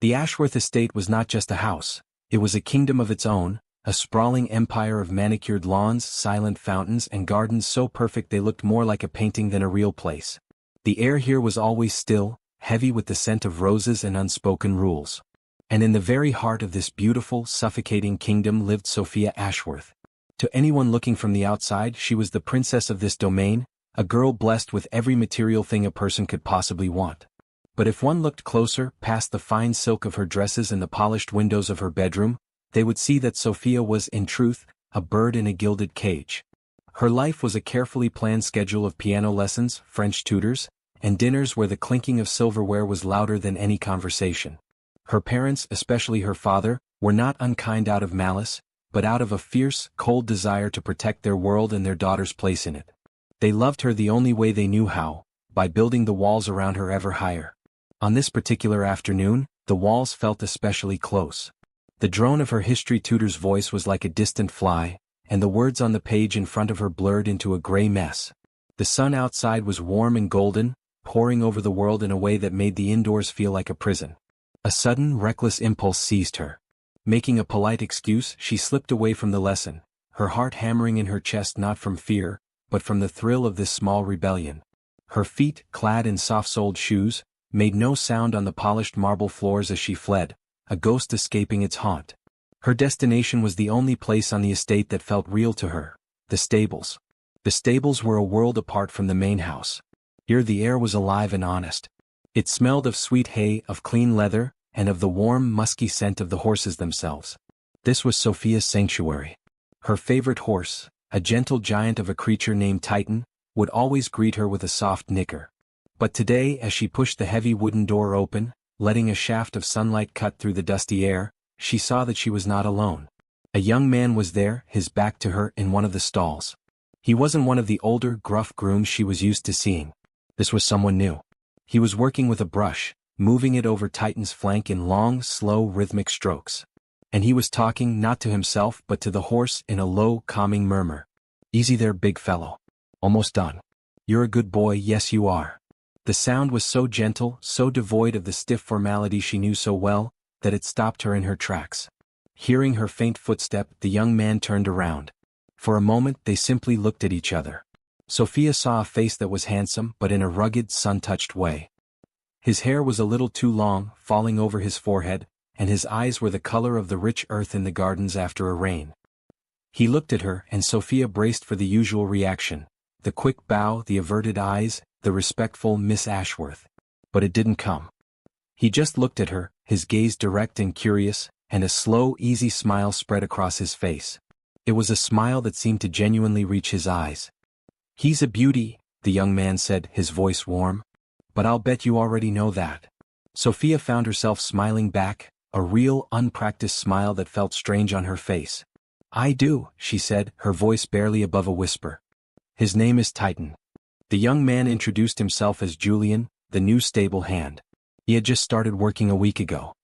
The Ashworth estate was not just a house, it was a kingdom of its own, a sprawling empire of manicured lawns, silent fountains and gardens so perfect they looked more like a painting than a real place. The air here was always still, heavy with the scent of roses and unspoken rules. And in the very heart of this beautiful, suffocating kingdom lived Sophia Ashworth. To anyone looking from the outside, she was the princess of this domain, a girl blessed with every material thing a person could possibly want. But if one looked closer, past the fine silk of her dresses and the polished windows of her bedroom, they would see that Sophia was, in truth, a bird in a gilded cage. Her life was a carefully planned schedule of piano lessons, French tutors, and dinners where the clinking of silverware was louder than any conversation. Her parents, especially her father, were not unkind out of malice, but out of a fierce, cold desire to protect their world and their daughter's place in it. They loved her the only way they knew how, by building the walls around her ever higher. On this particular afternoon, the walls felt especially close. The drone of her history tutor's voice was like a distant fly, and the words on the page in front of her blurred into a gray mess. The sun outside was warm and golden, pouring over the world in a way that made the indoors feel like a prison. A sudden, reckless impulse seized her. Making a polite excuse, she slipped away from the lesson, her heart hammering in her chest not from fear, but from the thrill of this small rebellion. Her feet, clad in soft-soled shoes, made no sound on the polished marble floors as she fled, a ghost escaping its haunt. Her destination was the only place on the estate that felt real to her, the stables. The stables were a world apart from the main house. Here the air was alive and honest. It smelled of sweet hay, of clean leather, and of the warm, musky scent of the horses themselves. This was Sophia's sanctuary. Her favorite horse, a gentle giant of a creature named Titan, would always greet her with a soft nicker. But today, as she pushed the heavy wooden door open, letting a shaft of sunlight cut through the dusty air, she saw that she was not alone. A young man was there, his back to her, in one of the stalls. He wasn't one of the older, gruff grooms she was used to seeing. This was someone new. He was working with a brush, moving it over Titan's flank in long, slow, rhythmic strokes. And he was talking not to himself but to the horse in a low, calming murmur. "Easy there, big fellow. Almost done. You're a good boy, yes you are." The sound was so gentle, so devoid of the stiff formality she knew so well, that it stopped her in her tracks. Hearing her faint footstep, the young man turned around. For a moment they simply looked at each other. Sophia saw a face that was handsome but in a rugged, sun-touched way. His hair was a little too long, falling over his forehead, and his eyes were the color of the rich earth in the gardens after a rain. He looked at her, and Sophia braced for the usual reaction, the quick bow, the averted eyes, the respectful Miss Ashworth. But it didn't come. He just looked at her, his gaze direct and curious, and a slow, easy smile spread across his face. It was a smile that seemed to genuinely reach his eyes. "He's a beauty," the young man said, his voice warm. "But I'll bet you already know that." Sophia found herself smiling back, a real, unpracticed smile that felt strange on her face. "I do," she said, her voice barely above a whisper. "His name is Titan." The young man introduced himself as Julian, the new stable hand. He had just started working a week ago.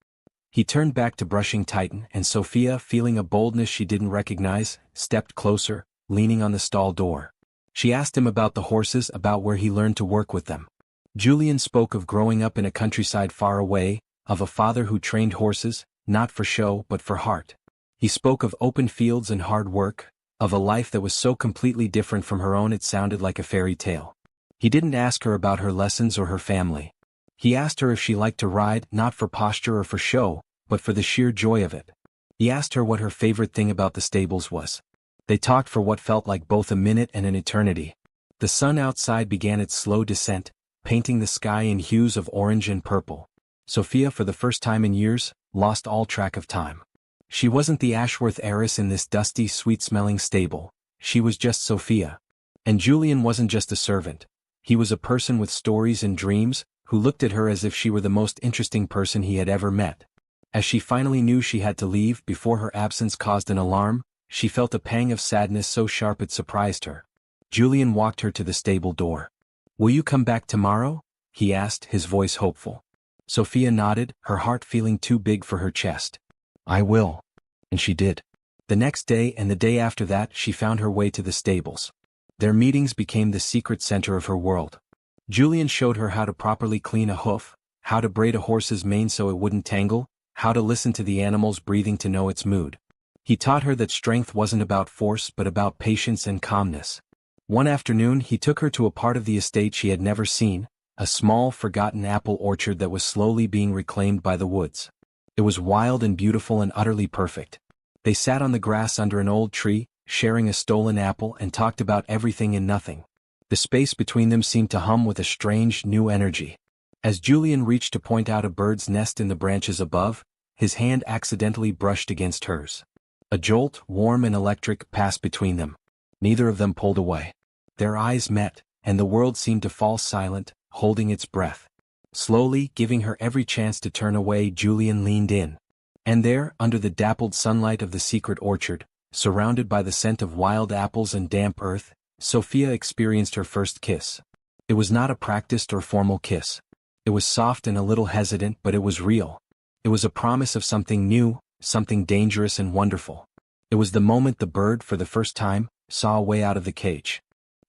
He turned back to brushing Titan, and Sophia, feeling a boldness she didn't recognize, stepped closer, leaning on the stall door. She asked him about the horses, about where he learned to work with them. Julian spoke of growing up in a countryside far away, of a father who trained horses, not for show but for heart. He spoke of open fields and hard work, of a life that was so completely different from her own it sounded like a fairy tale. He didn't ask her about her lessons or her family. He asked her if she liked to ride, not for posture or for show, but for the sheer joy of it. He asked her what her favorite thing about the stables was. They talked for what felt like both a minute and an eternity. The sun outside began its slow descent, painting the sky in hues of orange and purple. Sophia, for the first time in years, lost all track of time. She wasn't the Ashworth heiress in this dusty, sweet-smelling stable. She was just Sophia. And Julian wasn't just a servant. He was a person with stories and dreams, who looked at her as if she were the most interesting person he had ever met. As she finally knew she had to leave before her absence caused an alarm, she felt a pang of sadness so sharp it surprised her. Julian walked her to the stable door. "Will you come back tomorrow?" he asked, his voice hopeful. Sophia nodded, her heart feeling too big for her chest. "I will." And she did. The next day and the day after that she found her way to the stables. Their meetings became the secret center of her world. Julian showed her how to properly clean a hoof, how to braid a horse's mane so it wouldn't tangle, how to listen to the animal's breathing to know its mood. He taught her that strength wasn't about force but about patience and calmness. One afternoon he took her to a part of the estate she had never seen, a small, forgotten apple orchard that was slowly being reclaimed by the woods. It was wild and beautiful and utterly perfect. They sat on the grass under an old tree, sharing a stolen apple, and talked about everything and nothing. The space between them seemed to hum with a strange, new energy. As Julian reached to point out a bird's nest in the branches above, his hand accidentally brushed against hers. A jolt, warm and electric, passed between them. Neither of them pulled away. Their eyes met, and the world seemed to fall silent, holding its breath. Slowly, giving her every chance to turn away, Julian leaned in. And there, under the dappled sunlight of the secret orchard, surrounded by the scent of wild apples and damp earth, Sophia experienced her first kiss. It was not a practiced or formal kiss. It was soft and a little hesitant, but it was real. It was a promise of something new, something dangerous and wonderful. It was the moment the bird, for the first time, saw a way out of the cage.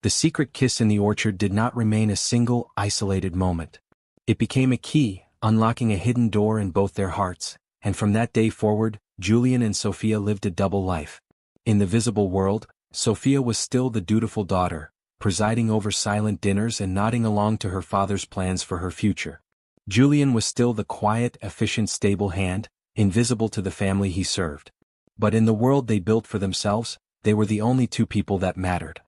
The secret kiss in the orchard did not remain a single, isolated moment. It became a key, unlocking a hidden door in both their hearts, and from that day forward, Julian and Sophia lived a double life. In the visible world, Sophia was still the dutiful daughter, presiding over silent dinners and nodding along to her father's plans for her future. Julian was still the quiet, efficient, stable hand, invisible to the family he served. But in the world they built for themselves, they were the only two people that mattered.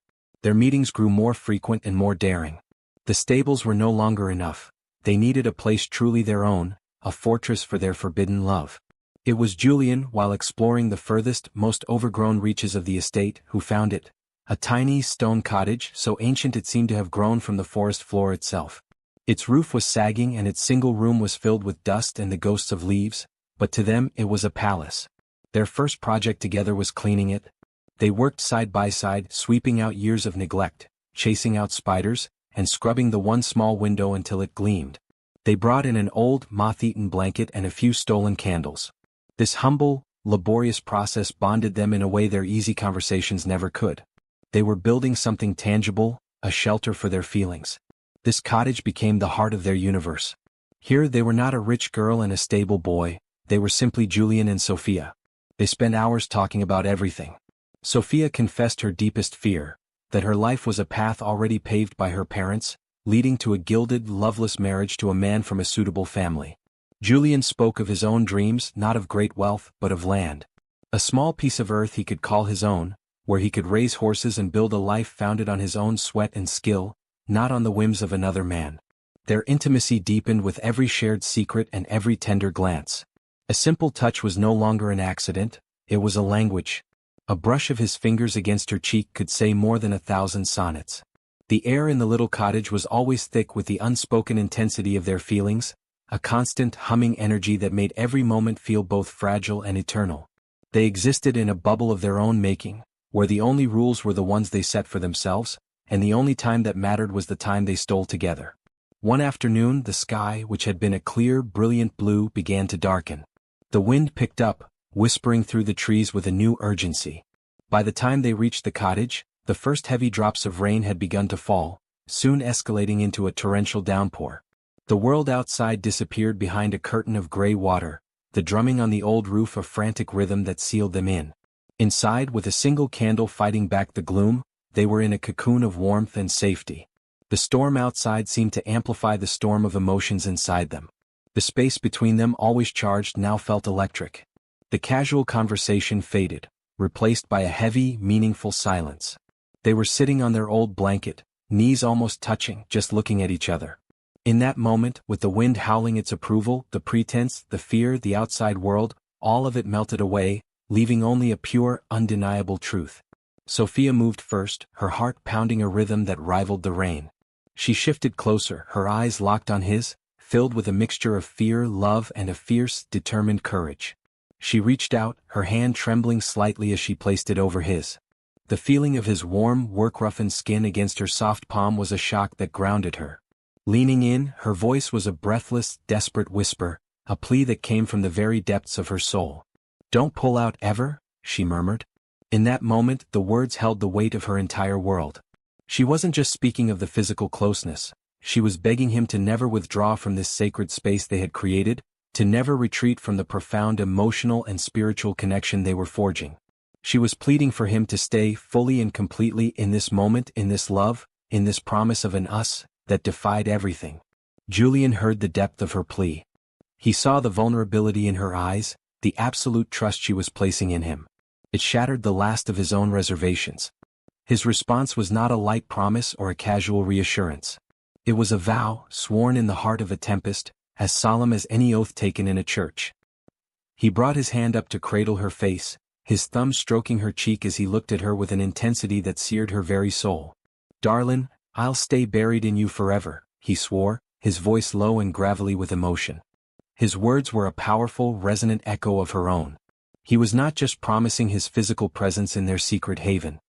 Their meetings grew more frequent and more daring. The stables were no longer enough. They needed a place truly their own, a fortress for their forbidden love. It was Julian, while exploring the furthest, most overgrown reaches of the estate, who found it. A tiny stone cottage, so ancient it seemed to have grown from the forest floor itself. Its roof was sagging and its single room was filled with dust and the ghosts of leaves, but to them it was a palace. Their first project together was cleaning it. They worked side by side, sweeping out years of neglect, chasing out spiders, and scrubbing the one small window until it gleamed. They brought in an old, moth-eaten blanket and a few stolen candles. This humble, laborious process bonded them in a way their easy conversations never could. They were building something tangible, a shelter for their feelings. This cottage became the heart of their universe. Here they were not a rich girl and a stable boy, they were simply Julian and Sophia. They spent hours talking about everything. Sophia confessed her deepest fear, that her life was a path already paved by her parents, leading to a gilded, loveless marriage to a man from a suitable family. Julian spoke of his own dreams, not of great wealth, but of land. A small piece of earth he could call his own, where he could raise horses and build a life founded on his own sweat and skill, not on the whims of another man. Their intimacy deepened with every shared secret and every tender glance. A simple touch was no longer an accident, it was a language. A brush of his fingers against her cheek could say more than 1,000 sonnets. The air in the little cottage was always thick with the unspoken intensity of their feelings, a constant humming energy that made every moment feel both fragile and eternal. They existed in a bubble of their own making, where the only rules were the ones they set for themselves, and the only time that mattered was the time they stole together. One afternoon the sky, which had been a clear, brilliant blue, began to darken. The wind picked up, whispering through the trees with a new urgency. By the time they reached the cottage, the first heavy drops of rain had begun to fall, soon escalating into a torrential downpour. The world outside disappeared behind a curtain of gray water, the drumming on the old roof a frantic rhythm that sealed them in. Inside, with a single candle fighting back the gloom, they were in a cocoon of warmth and safety. The storm outside seemed to amplify the storm of emotions inside them. The space between them, always charged, now felt electric. The casual conversation faded, replaced by a heavy, meaningful silence. They were sitting on their old blanket, knees almost touching, just looking at each other. In that moment, with the wind howling its approval, the pretense, the fear, the outside world, all of it melted away, leaving only a pure, undeniable truth. Sophia moved first, her heart pounding a rhythm that rivaled the rain. She shifted closer, her eyes locked on his, filled with a mixture of fear, love, and a fierce, determined courage. She reached out, her hand trembling slightly as she placed it over his. The feeling of his warm, work-roughened skin against her soft palm was a shock that grounded her. Leaning in, her voice was a breathless, desperate whisper, a plea that came from the very depths of her soul. "Don't pull out ever," she murmured. In that moment, the words held the weight of her entire world. She wasn't just speaking of the physical closeness, She was begging him to never withdraw from this sacred space they had created, to never retreat from the profound emotional and spiritual connection they were forging. She was pleading for him to stay fully and completely in this moment, in this love, in this promise of an us that defied everything. Julian heard the depth of her plea. He saw the vulnerability in her eyes, the absolute trust she was placing in him. It shattered the last of his own reservations. His response was not a light promise or a casual reassurance. It was a vow, sworn in the heart of a tempest, as solemn as any oath taken in a church. He brought his hand up to cradle her face, his thumb stroking her cheek as he looked at her with an intensity that seared her very soul. "Darlin, I'll stay buried in you forever," he swore, his voice low and gravelly with emotion. His words were a powerful, resonant echo of her own. He was not just promising his physical presence in their secret haven.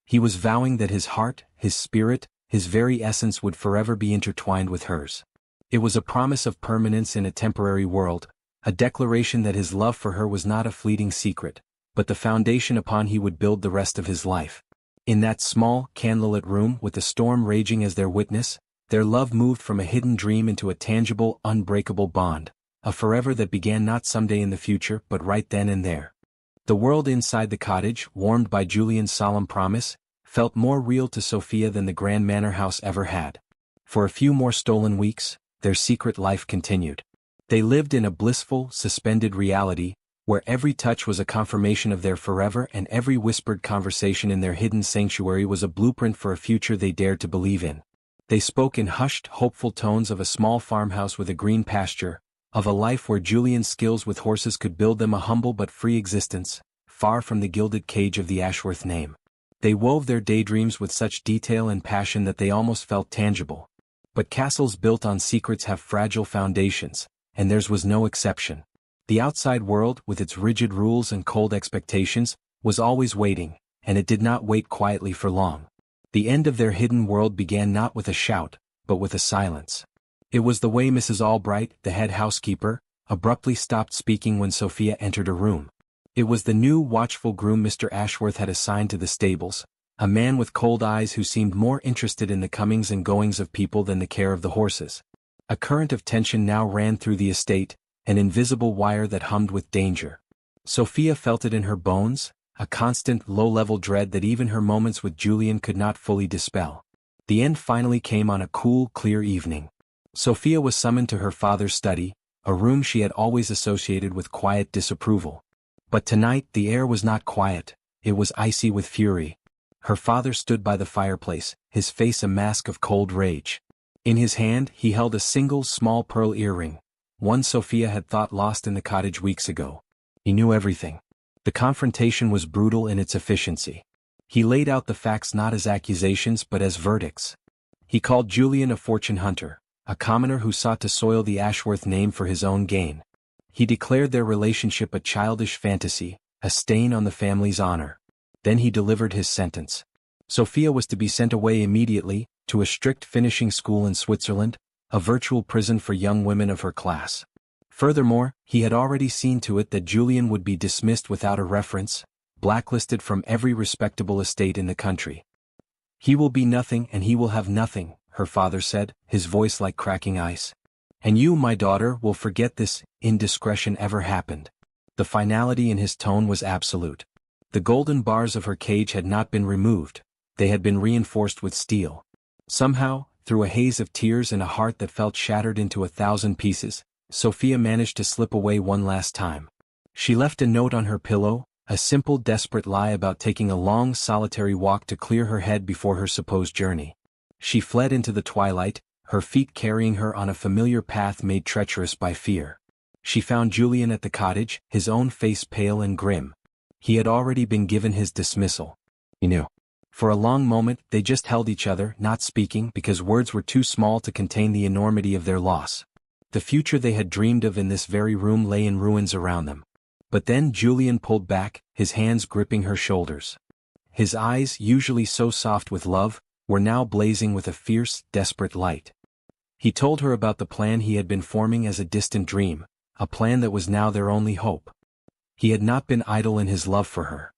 He was vowing that his heart, his spirit, his very essence would forever be intertwined with hers. It was a promise of permanence in a temporary world, a declaration that his love for her was not a fleeting secret, but the foundation upon he would build the rest of his life. In that small, candlelit room with the storm raging as their witness, their love moved from a hidden dream into a tangible, unbreakable bond, a forever that began not someday in the future but right then and there. The world inside the cottage, warmed by Julian's solemn promise, felt more real to Sophia than the grand manor house ever had. For a few more stolen weeks, their secret life continued. They lived in a blissful, suspended reality, where every touch was a confirmation of their forever and every whispered conversation in their hidden sanctuary was a blueprint for a future they dared to believe in. They spoke in hushed, hopeful tones of a small farmhouse with a green pasture, of a life where Julian's skills with horses could build them a humble but free existence, far from the gilded cage of the Ashworth name. They wove their daydreams with such detail and passion that they almost felt tangible. But castles built on secrets have fragile foundations, and theirs was no exception. The outside world, with its rigid rules and cold expectations, was always waiting, and it did not wait quietly for long. The end of their hidden world began not with a shout, but with a silence. It was the way Mrs. Albright, the head housekeeper, abruptly stopped speaking when Sophia entered a room. It was the new watchful groom Mr. Ashworth had assigned to the stables, a man with cold eyes who seemed more interested in the comings and goings of people than the care of the horses. A current of tension now ran through the estate, an invisible wire that hummed with danger. Sophia felt it in her bones, a constant low-level dread that even her moments with Julian could not fully dispel. The end finally came on a cool, clear evening. Sophia was summoned to her father's study, a room she had always associated with quiet disapproval. But tonight the air was not quiet, it was icy with fury. Her father stood by the fireplace, his face a mask of cold rage. In his hand he held a single small pearl earring, one Sophia had thought lost in the cottage weeks ago. He knew everything. The confrontation was brutal in its efficiency. He laid out the facts not as accusations but as verdicts. He called Julian a fortune hunter, a commoner who sought to soil the Ashworth name for his own gain. He declared their relationship a childish fantasy, a stain on the family's honor. Then he delivered his sentence. Sophia was to be sent away immediately, to a strict finishing school in Switzerland, a virtual prison for young women of her class. Furthermore, he had already seen to it that Julian would be dismissed without a reference, blacklisted from every respectable estate in the country. "He will be nothing and he will have nothing," her father said, his voice like cracking ice. "And you, my daughter, will forget this indiscretion ever happened." The finality in his tone was absolute. The golden bars of her cage had not been removed, they had been reinforced with steel. Somehow, through a haze of tears and a heart that felt shattered into 1,000 pieces, Sophia managed to slip away one last time. She left a note on her pillow, a simple desperate lie about taking a long solitary walk to clear her head before her supposed journey. She fled into the twilight, her feet carrying her on a familiar path made treacherous by fear. She found Julian at the cottage, his own face pale and grim. He had already been given his dismissal. He knew. For a long moment they just held each other, not speaking because words were too small to contain the enormity of their loss. The future they had dreamed of in this very room lay in ruins around them. But then Julian pulled back, his hands gripping her shoulders. His eyes, usually so soft with love, were now blazing with a fierce, desperate light. He told her about the plan he had been forming as a distant dream, a plan that was now their only hope. He had not been idle in his love for her.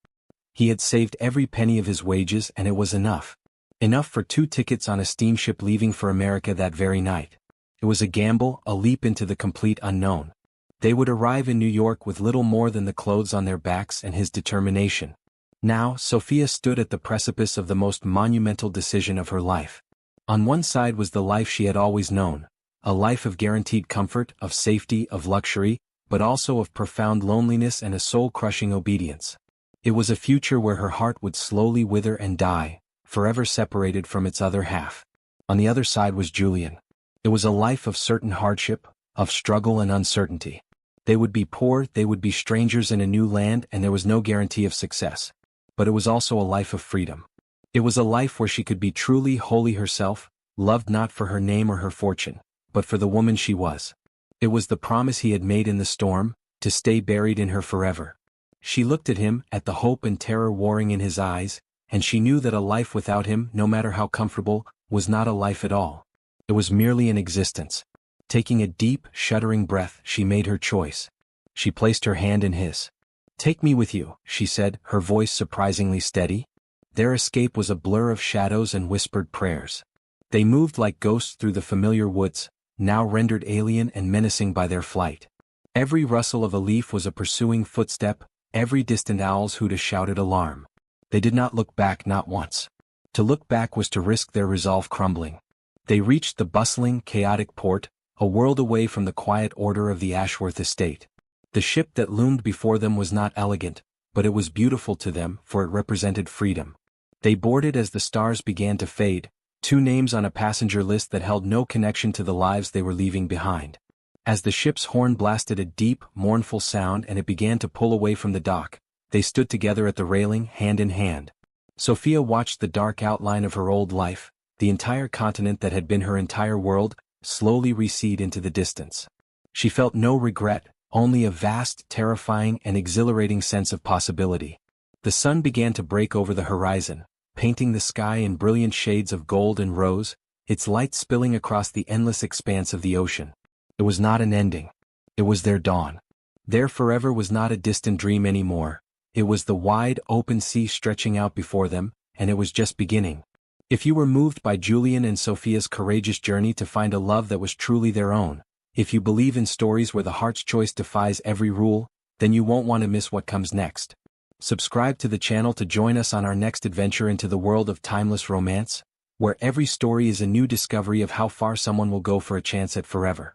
He had saved every penny of his wages and it was enough. Enough for 2 tickets on a steamship leaving for America that very night. It was a gamble, a leap into the complete unknown. They would arrive in New York with little more than the clothes on their backs and his determination. Now, Sophia stood at the precipice of the most monumental decision of her life. On one side was the life she had always known, a life of guaranteed comfort, of safety, of luxury, but also of profound loneliness and a soul-crushing obedience. It was a future where her heart would slowly wither and die, forever separated from its other half. On the other side was Julian. It was a life of certain hardship, of struggle and uncertainty. They would be poor, they would be strangers in a new land, and there was no guarantee of success. But it was also a life of freedom. It was a life where she could be truly wholly herself, loved not for her name or her fortune, but for the woman she was. It was the promise he had made in the storm, to stay buried in her forever. She looked at him, at the hope and terror warring in his eyes, and she knew that a life without him, no matter how comfortable, was not a life at all. It was merely an existence. Taking a deep, shuddering breath, she made her choice. She placed her hand in his. "Take me with you," she said, her voice surprisingly steady. Their escape was a blur of shadows and whispered prayers. They moved like ghosts through the familiar woods, now rendered alien and menacing by their flight. Every rustle of a leaf was a pursuing footstep, every distant owl's hoot a shouted alarm. They did not look back, not once. To look back was to risk their resolve crumbling. They reached the bustling, chaotic port, a world away from the quiet order of the Ashworth estate. The ship that loomed before them was not elegant, but it was beautiful to them, for it represented freedom. They boarded as the stars began to fade, 2 names on a passenger list that held no connection to the lives they were leaving behind. As the ship's horn blasted a deep, mournful sound and it began to pull away from the dock, they stood together at the railing, hand in hand. Sophia watched the dark outline of her old life, the entire continent that had been her entire world, slowly recede into the distance. She felt no regret, only a vast, terrifying, and exhilarating sense of possibility. The sun began to break over the horizon, painting the sky in brilliant shades of gold and rose, its light spilling across the endless expanse of the ocean. It was not an ending. It was their dawn. Their forever was not a distant dream anymore. It was the wide, open sea stretching out before them, and it was just beginning. If you were moved by Julian and Sophia's courageous journey to find a love that was truly their own, if you believe in stories where the heart's choice defies every rule, then you won't want to miss what comes next. Subscribe to the channel to join us on our next adventure into the world of timeless romance, where every story is a new discovery of how far someone will go for a chance at forever.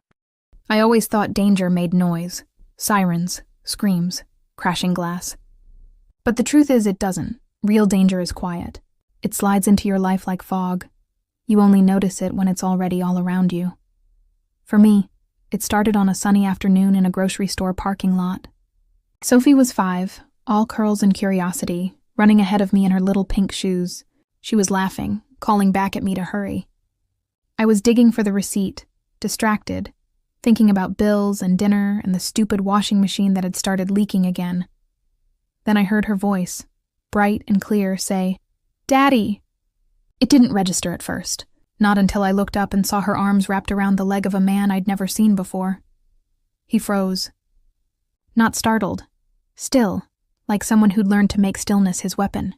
I always thought danger made noise, sirens, screams, crashing glass. But the truth is it doesn't. Real danger is quiet. It slides into your life like fog. You only notice it when it's already all around you. For me, it started on a sunny afternoon in a grocery store parking lot. Sophie was 5, all curls and curiosity, running ahead of me in her little pink shoes. She was laughing, calling back at me to hurry. I was digging for the receipt, distracted, thinking about bills and dinner and the stupid washing machine that had started leaking again. Then I heard her voice, bright and clear, say, "Daddy!" It didn't register at first, not until I looked up and saw her arms wrapped around the leg of a man I'd never seen before. He froze. Not startled, still, like someone who'd learned to make stillness his weapon.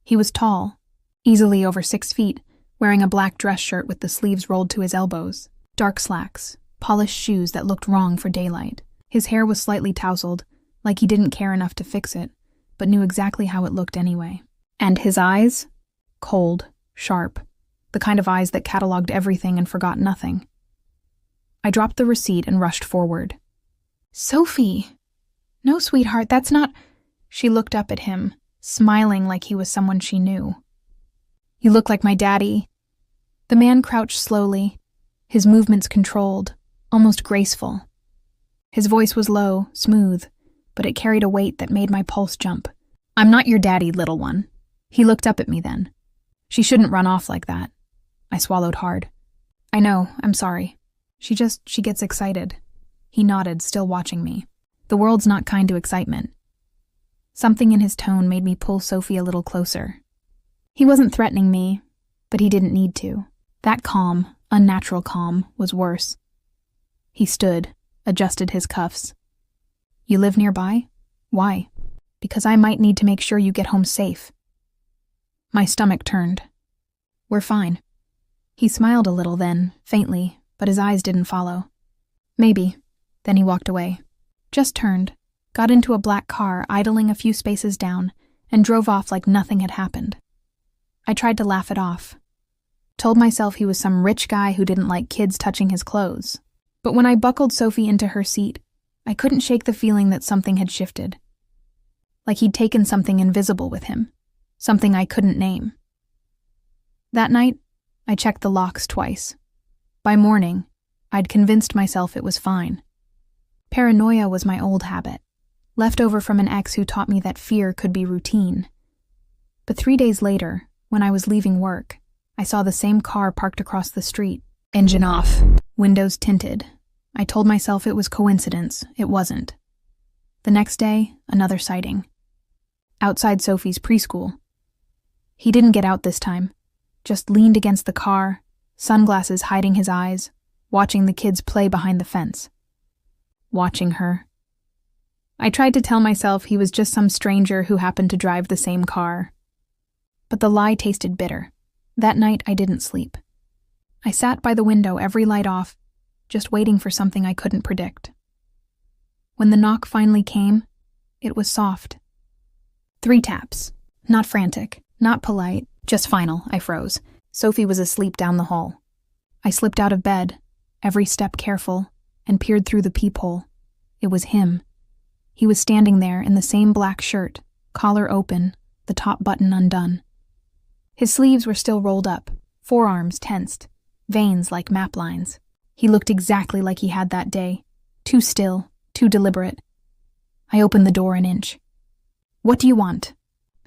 He was tall, easily over 6 feet, wearing a black dress shirt with the sleeves rolled to his elbows, dark slacks, polished shoes that looked wrong for daylight. His hair was slightly tousled, like he didn't care enough to fix it, but knew exactly how it looked anyway. And his eyes? Cold, sharp, the kind of eyes that cataloged everything and forgot nothing. I dropped the receipt and rushed forward. "Sophie!" "No, sweetheart, that's not—" She looked up at him, smiling like he was someone she knew. "You look like my daddy." The man crouched slowly, his movements controlled, almost graceful. His voice was low, smooth, but it carried a weight that made my pulse jump. "I'm not your daddy, little one." He looked up at me then. "She shouldn't run off like that." I swallowed hard. "I know, I'm sorry. She gets excited." He nodded, still watching me. The world's not kind to excitement. Something in his tone made me pull Sophie a little closer. He wasn't threatening me, but he didn't need to. That calm, unnatural calm, was worse. He stood, adjusted his cuffs. "You live nearby? Why?" "Because I might need to make sure you get home safe." My stomach turned. We're fine. He smiled a little then, faintly, but his eyes didn't follow. Maybe. Then he walked away. Just turned, got into a black car idling a few spaces down, and drove off like nothing had happened. I tried to laugh it off. Told myself he was some rich guy who didn't like kids touching his clothes. But when I buckled Sophie into her seat, I couldn't shake the feeling that something had shifted. Like he'd taken something invisible with him. Something I couldn't name. That night, I checked the locks twice. By morning, I'd convinced myself it was fine. Paranoia was my old habit, left over from an ex who taught me that fear could be routine. But 3 days later, when I was leaving work, I saw the same car parked across the street, engine off, windows tinted. I told myself it was coincidence. It wasn't. The next day, another sighting. Outside Sophie's preschool. He didn't get out this time, just leaned against the car, sunglasses hiding his eyes, watching the kids play behind the fence. Watching her. I tried to tell myself he was just some stranger who happened to drive the same car. But the lie tasted bitter. That night I didn't sleep. I sat by the window, every light off, just waiting for something I couldn't predict. When the knock finally came, it was soft. 3 taps. Not frantic, not polite, just final. I froze. Sophie was asleep down the hall. I slipped out of bed, every step careful, and peered through the peephole. It was him. He was standing there in the same black shirt, collar open, the top button undone. His sleeves were still rolled up, forearms tensed, veins like map lines. He looked exactly like he had that day, too still, too deliberate. I opened the door an inch. "What do you want?"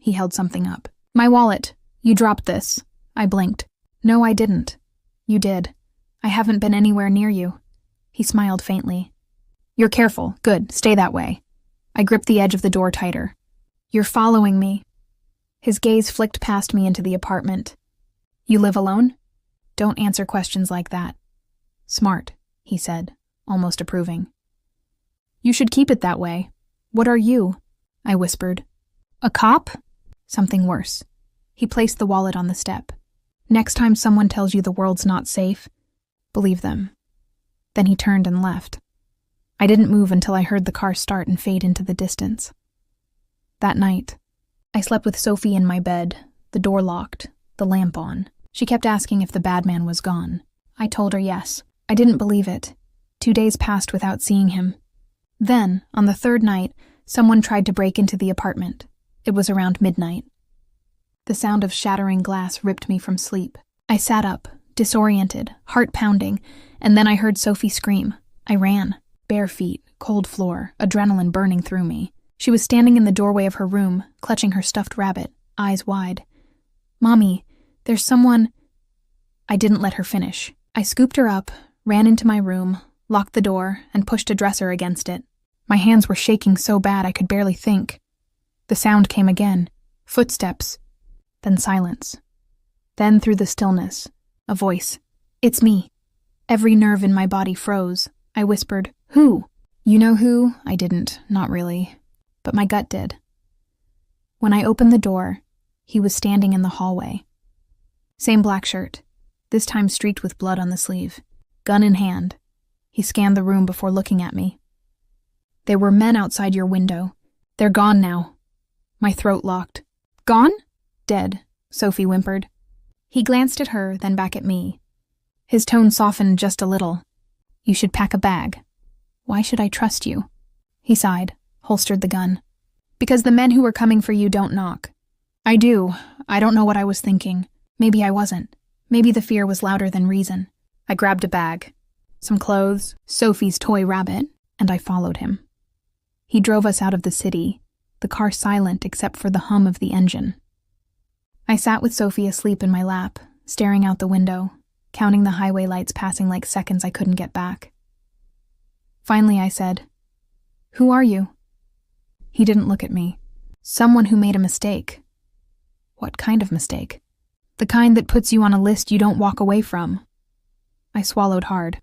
He held something up. "My wallet. You dropped this." I blinked. "No, I didn't." "You did. I haven't been anywhere near you." He smiled faintly. "You're careful. Good. Stay that way." I gripped the edge of the door tighter. "You're following me." His gaze flicked past me into the apartment. "You live alone?" "Don't answer questions like that." "Smart," he said, almost approving. "You should keep it that way. What are you?" I whispered. "A cop?" "Something worse." He placed the wallet on the step. "Next time someone tells you the world's not safe, believe them." Then he turned and left. I didn't move until I heard the car start and fade into the distance. That night, I slept with Sophie in my bed, the door locked, the lamp on. She kept asking if the bad man was gone. I told her yes. I didn't believe it. 2 days passed without seeing him. Then, on the 3rd night, someone tried to break into the apartment. It was around midnight. The sound of shattering glass ripped me from sleep. I sat up, disoriented, heart pounding, and then I heard Sophie scream. I ran. Bare feet, cold floor, adrenaline burning through me. She was standing in the doorway of her room, clutching her stuffed rabbit, eyes wide. "Mommy, there's someone—" I didn't let her finish. I scooped her up, ran into my room, locked the door, and pushed a dresser against it. My hands were shaking so bad I could barely think. The sound came again. Footsteps. Then silence. Then through the stillness, a voice. "It's me." Every nerve in my body froze. I whispered, "Who?" "You know who?" I didn't, not really. But my gut did. When I opened the door, he was standing in the hallway. Same black shirt, this time streaked with blood on the sleeve. Gun in hand. He scanned the room before looking at me. "There were men outside your window. They're gone now." My throat locked. "Gone?" "Dead," Sophie whimpered. He glanced at her, then back at me. His tone softened just a little. "You should pack a bag." "Why should I trust you?" He sighed, holstered the gun. "Because the men who were coming for you don't knock." "I do. I don't know what I was thinking. Maybe I wasn't. Maybe the fear was louder than reason." I grabbed a bag. Some clothes, Sophie's toy rabbit, and I followed him. He drove us out of the city, the car silent except for the hum of the engine. I sat with Sophie asleep in my lap, staring out the window, counting the highway lights passing like seconds I couldn't get back. Finally I said, "Who are you?" He didn't look at me. "Someone who made a mistake." "What kind of mistake?" "The kind that puts you on a list you don't walk away from." I swallowed hard.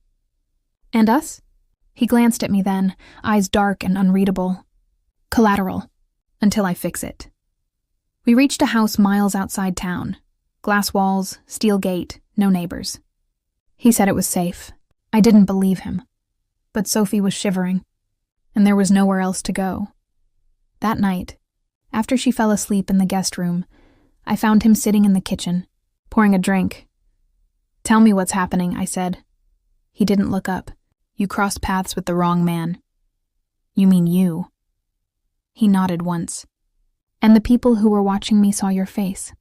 "And us?" He glanced at me then, eyes dark and unreadable. "Collateral. Until I fix it." We reached a house miles outside town. Glass walls, steel gate, no neighbors. He said it was safe. I didn't believe him. But Sophie was shivering, and there was nowhere else to go. That night, after she fell asleep in the guest room, I found him sitting in the kitchen, pouring a drink. "Tell me what's happening," I said. He didn't look up. "You crossed paths with the wrong man." "You mean you?" He nodded once. "And the people who were watching me saw your face.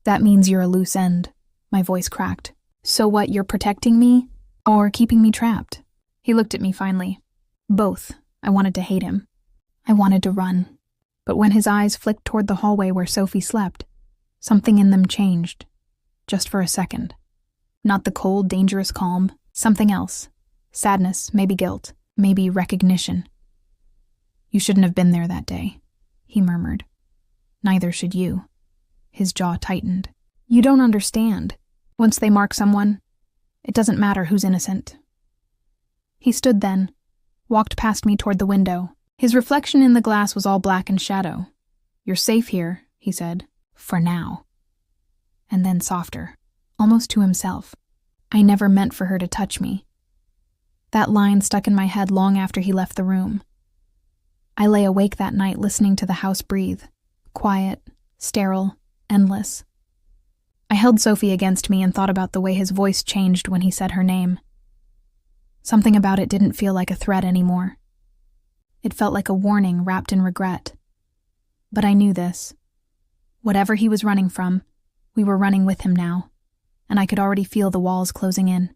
That means you're a loose end." My voice cracked. "So what, you're protecting me? Or keeping me trapped?" He looked at me finally. Both. I wanted to hate him. I wanted to run. But when his eyes flicked toward the hallway where Sophie slept, something in them changed. Just for a second. Not the cold, dangerous calm. Something else. Sadness, maybe guilt, maybe recognition. "You shouldn't have been there that day," he murmured. "Neither should you." His jaw tightened. "You don't understand. Once they mark someone, it doesn't matter who's innocent." He stood then, walked past me toward the window. His reflection in the glass was all black and shadow. "You're safe here," he said. "For now." And then softer, almost to himself. "I never meant for her to touch me." That line stuck in my head long after he left the room. I lay awake that night listening to the house breathe. Quiet, sterile, endless. I held Sophie against me and thought about the way his voice changed when he said her name. Something about it didn't feel like a threat anymore. It felt like a warning wrapped in regret. But I knew this. Whatever he was running from, we were running with him now, and I could already feel the walls closing in.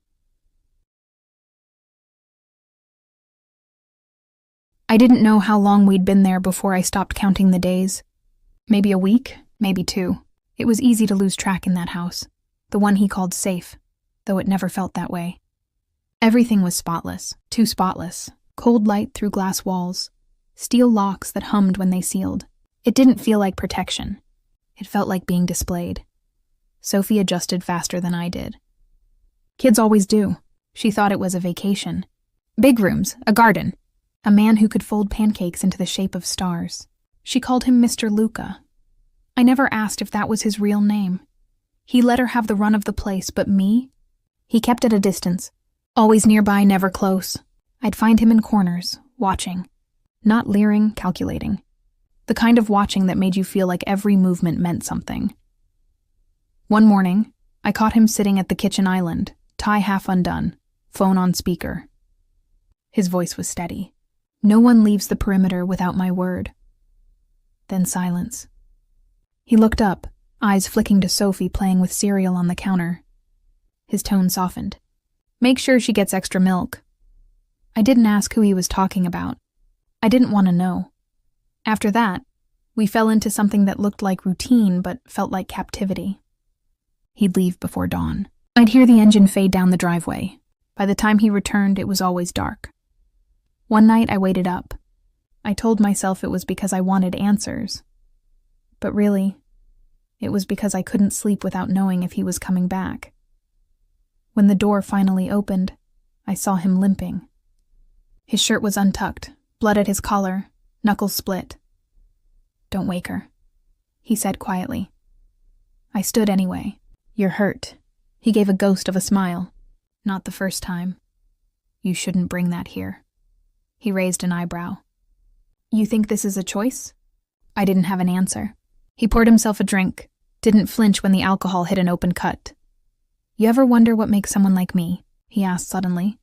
I didn't know how long we'd been there before I stopped counting the days. Maybe a week, maybe 2. It was easy to lose track in that house, the one he called safe, though it never felt that way. Everything was spotless, too spotless. Cold light through glass walls, steel locks that hummed when they sealed. It didn't feel like protection. It felt like being displayed. Sophie adjusted faster than I did. Kids always do. She thought it was a vacation. Big rooms, a garden, a man who could fold pancakes into the shape of stars. She called him Mr. Luca. I never asked if that was his real name. He let her have the run of the place, but me? He kept at a distance. Always nearby, never close. I'd find him in corners, watching. Not leering, calculating. The kind of watching that made you feel like every movement meant something. One morning, I caught him sitting at the kitchen island, tie half undone, phone on speaker. His voice was steady. "No one leaves the perimeter without my word." Then silence. He looked up, eyes flicking to Sophie playing with cereal on the counter. His tone softened. "Make sure she gets extra milk." I didn't ask who he was talking about. I didn't want to know. After that, we fell into something that looked like routine but felt like captivity. He'd leave before dawn. I'd hear the engine fade down the driveway. By the time he returned, it was always dark. One night I waited up. I told myself it was because I wanted answers. But really, it was because I couldn't sleep without knowing if he was coming back. When the door finally opened, I saw him limping. His shirt was untucked, blood at his collar, knuckles split. "Don't wake her," he said quietly. I stood anyway. "You're hurt." He gave a ghost of a smile. "Not the first time. You shouldn't bring that here." He raised an eyebrow. "You think this is a choice?" I didn't have an answer. He poured himself a drink, didn't flinch when the alcohol hit an open cut. "You ever wonder what makes someone like me?" he asked suddenly.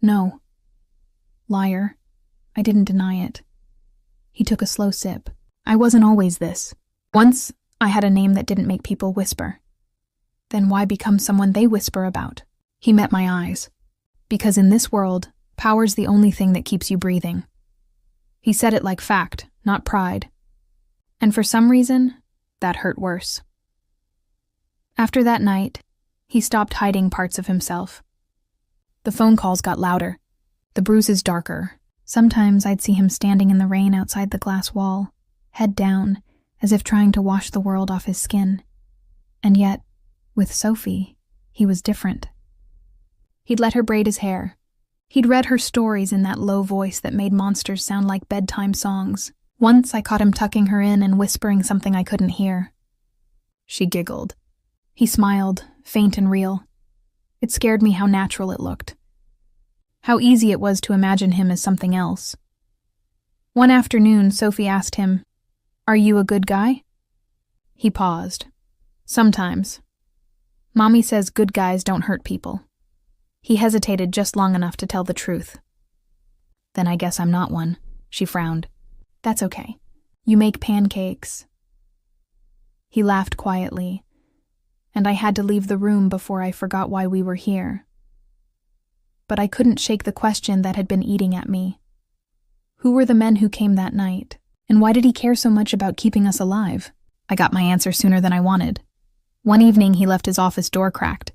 "No." Liar. I didn't deny it. He took a slow sip. "I wasn't always this. Once, I had a name that didn't make people whisper. Then why become someone they whisper about?" He met my eyes. "Because in this world, power's the only thing that keeps you breathing." He said it like fact, not pride. And for some reason, that hurt worse. After that night, he stopped hiding parts of himself. The phone calls got louder, the bruises darker. Sometimes I'd see him standing in the rain outside the glass wall, head down, as if trying to wash the world off his skin. And yet, with Sophie, he was different. He'd let her braid his hair. He'd read her stories in that low voice that made monsters sound like bedtime songs. Once I caught him tucking her in and whispering something I couldn't hear. She giggled. He smiled, faint and real. It scared me how natural it looked. How easy it was to imagine him as something else. One afternoon, Sophie asked him, "Are you a good guy?" He paused. "Sometimes. Mommy says good guys don't hurt people." He hesitated just long enough to tell the truth. "Then I guess I'm not one," she frowned. "That's okay. You make pancakes." He laughed quietly, and I had to leave the room before I forgot why we were here. But I couldn't shake the question that had been eating at me. Who were the men who came that night, and why did he care so much about keeping us alive? I got my answer sooner than I wanted. One evening, he left his office door cracked.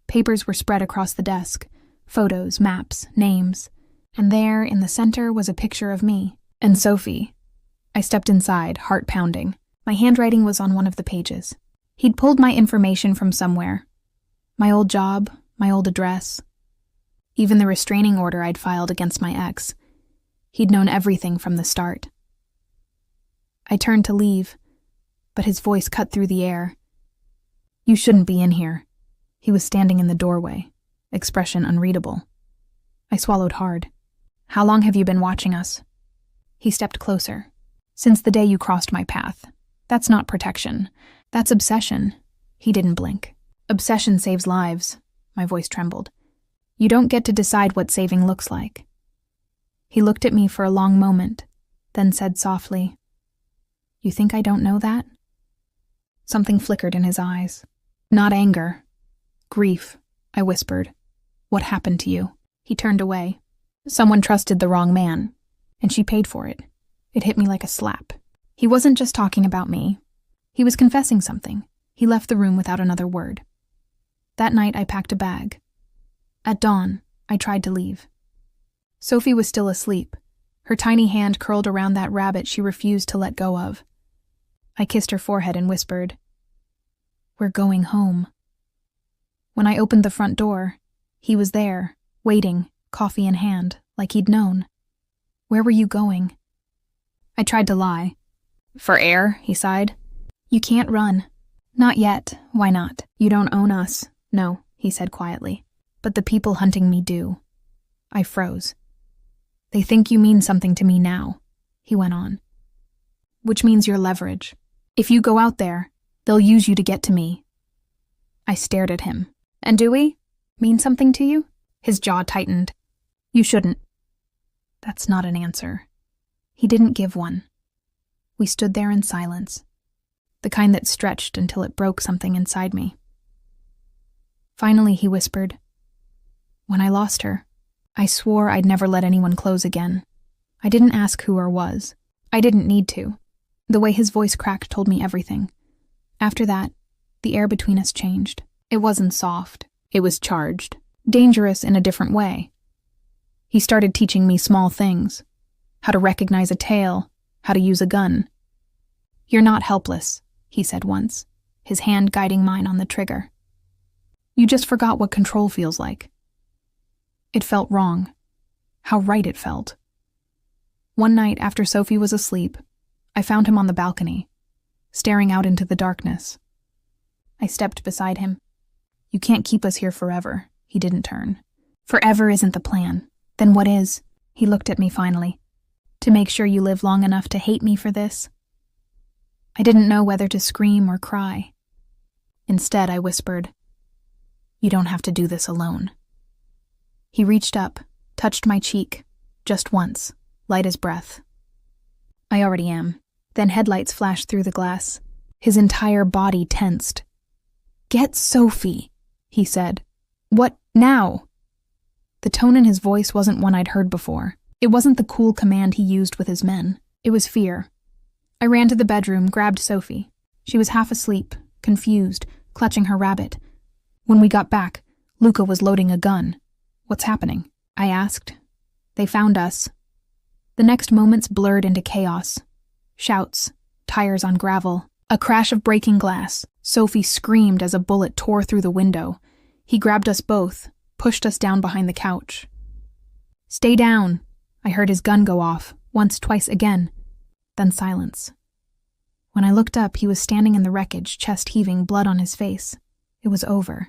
Papers were spread across the desk, photos, maps, names, and there, in the center, was a picture of me and Sophie. I stepped inside, heart pounding. My handwriting was on one of the pages. He'd pulled my information from somewhere. My old job, my old address, even the restraining order I'd filed against my ex. He'd known everything from the start. I turned to leave, but his voice cut through the air. "You shouldn't be in here." He was standing in the doorway, expression unreadable. I swallowed hard. "How long have you been watching us?" He stepped closer. "Since the day you crossed my path. That's not protection. That's obsession." He didn't blink. "Obsession saves lives." My voice trembled. "You don't get to decide what saving looks like." He looked at me for a long moment, then said softly, "You think I don't know that?" Something flickered in his eyes. "Not anger. Grief," I whispered. "What happened to you?" He turned away. "Someone trusted the wrong man, and she paid for it." It hit me like a slap. He wasn't just talking about me. He was confessing something. He left the room without another word. That night, I packed a bag. At dawn, I tried to leave. Sophie was still asleep, her tiny hand curled around that rabbit she refused to let go of. I kissed her forehead and whispered, "We're going home." When I opened the front door, he was there, waiting, coffee in hand, like he'd known. "Where were you going?" I tried to lie. "For air," he sighed. "You can't run." "Not yet. Why not? You don't own us." "No," he said quietly. "But the people hunting me do." I froze. "They think you mean something to me now," he went on. "Which means you're leverage. If you go out there, they'll use you to get to me." I stared at him. "And do we? Mean something to you?" His jaw tightened. "You shouldn't." That's not an answer. He didn't give one. We stood there in silence, the kind that stretched until it broke something inside me. Finally, he whispered, "When I lost her, I swore I'd never let anyone close again. I didn't ask who or was. I didn't need to." The way his voice cracked told me everything. After that, the air between us changed. It wasn't soft. It was charged. Dangerous in a different way. He started teaching me small things. How to recognize a tail. How to use a gun. "You're not helpless," he said once, his hand guiding mine on the trigger. "You just forgot what control feels like." It felt wrong. How right it felt. One night after Sophie was asleep, I found him on the balcony, staring out into the darkness. I stepped beside him. "You can't keep us here forever." He didn't turn. "Forever isn't the plan. Then what is?" He looked at me finally. "To make sure you live long enough to hate me for this?" I didn't know whether to scream or cry. Instead, I whispered, "You don't have to do this alone." He reached up, touched my cheek, just once, light as breath. "I already am." Then headlights flashed through the glass. His entire body tensed. "Get Sophie," he said. "What now?" The tone in his voice wasn't one I'd heard before. It wasn't the cool command he used with his men. It was fear. I ran to the bedroom, grabbed Sophie. She was half asleep, confused, clutching her rabbit. When we got back, Luca was loading a gun. "What's happening?" I asked. "They found us." The next moments blurred into chaos. Shouts, tires on gravel, a crash of breaking glass. Sophie screamed as a bullet tore through the window. He grabbed us both, pushed us down behind the couch. "Stay down!" I heard his gun go off, once, twice again. Then silence. When I looked up, he was standing in the wreckage, chest heaving, blood on his face. It was over.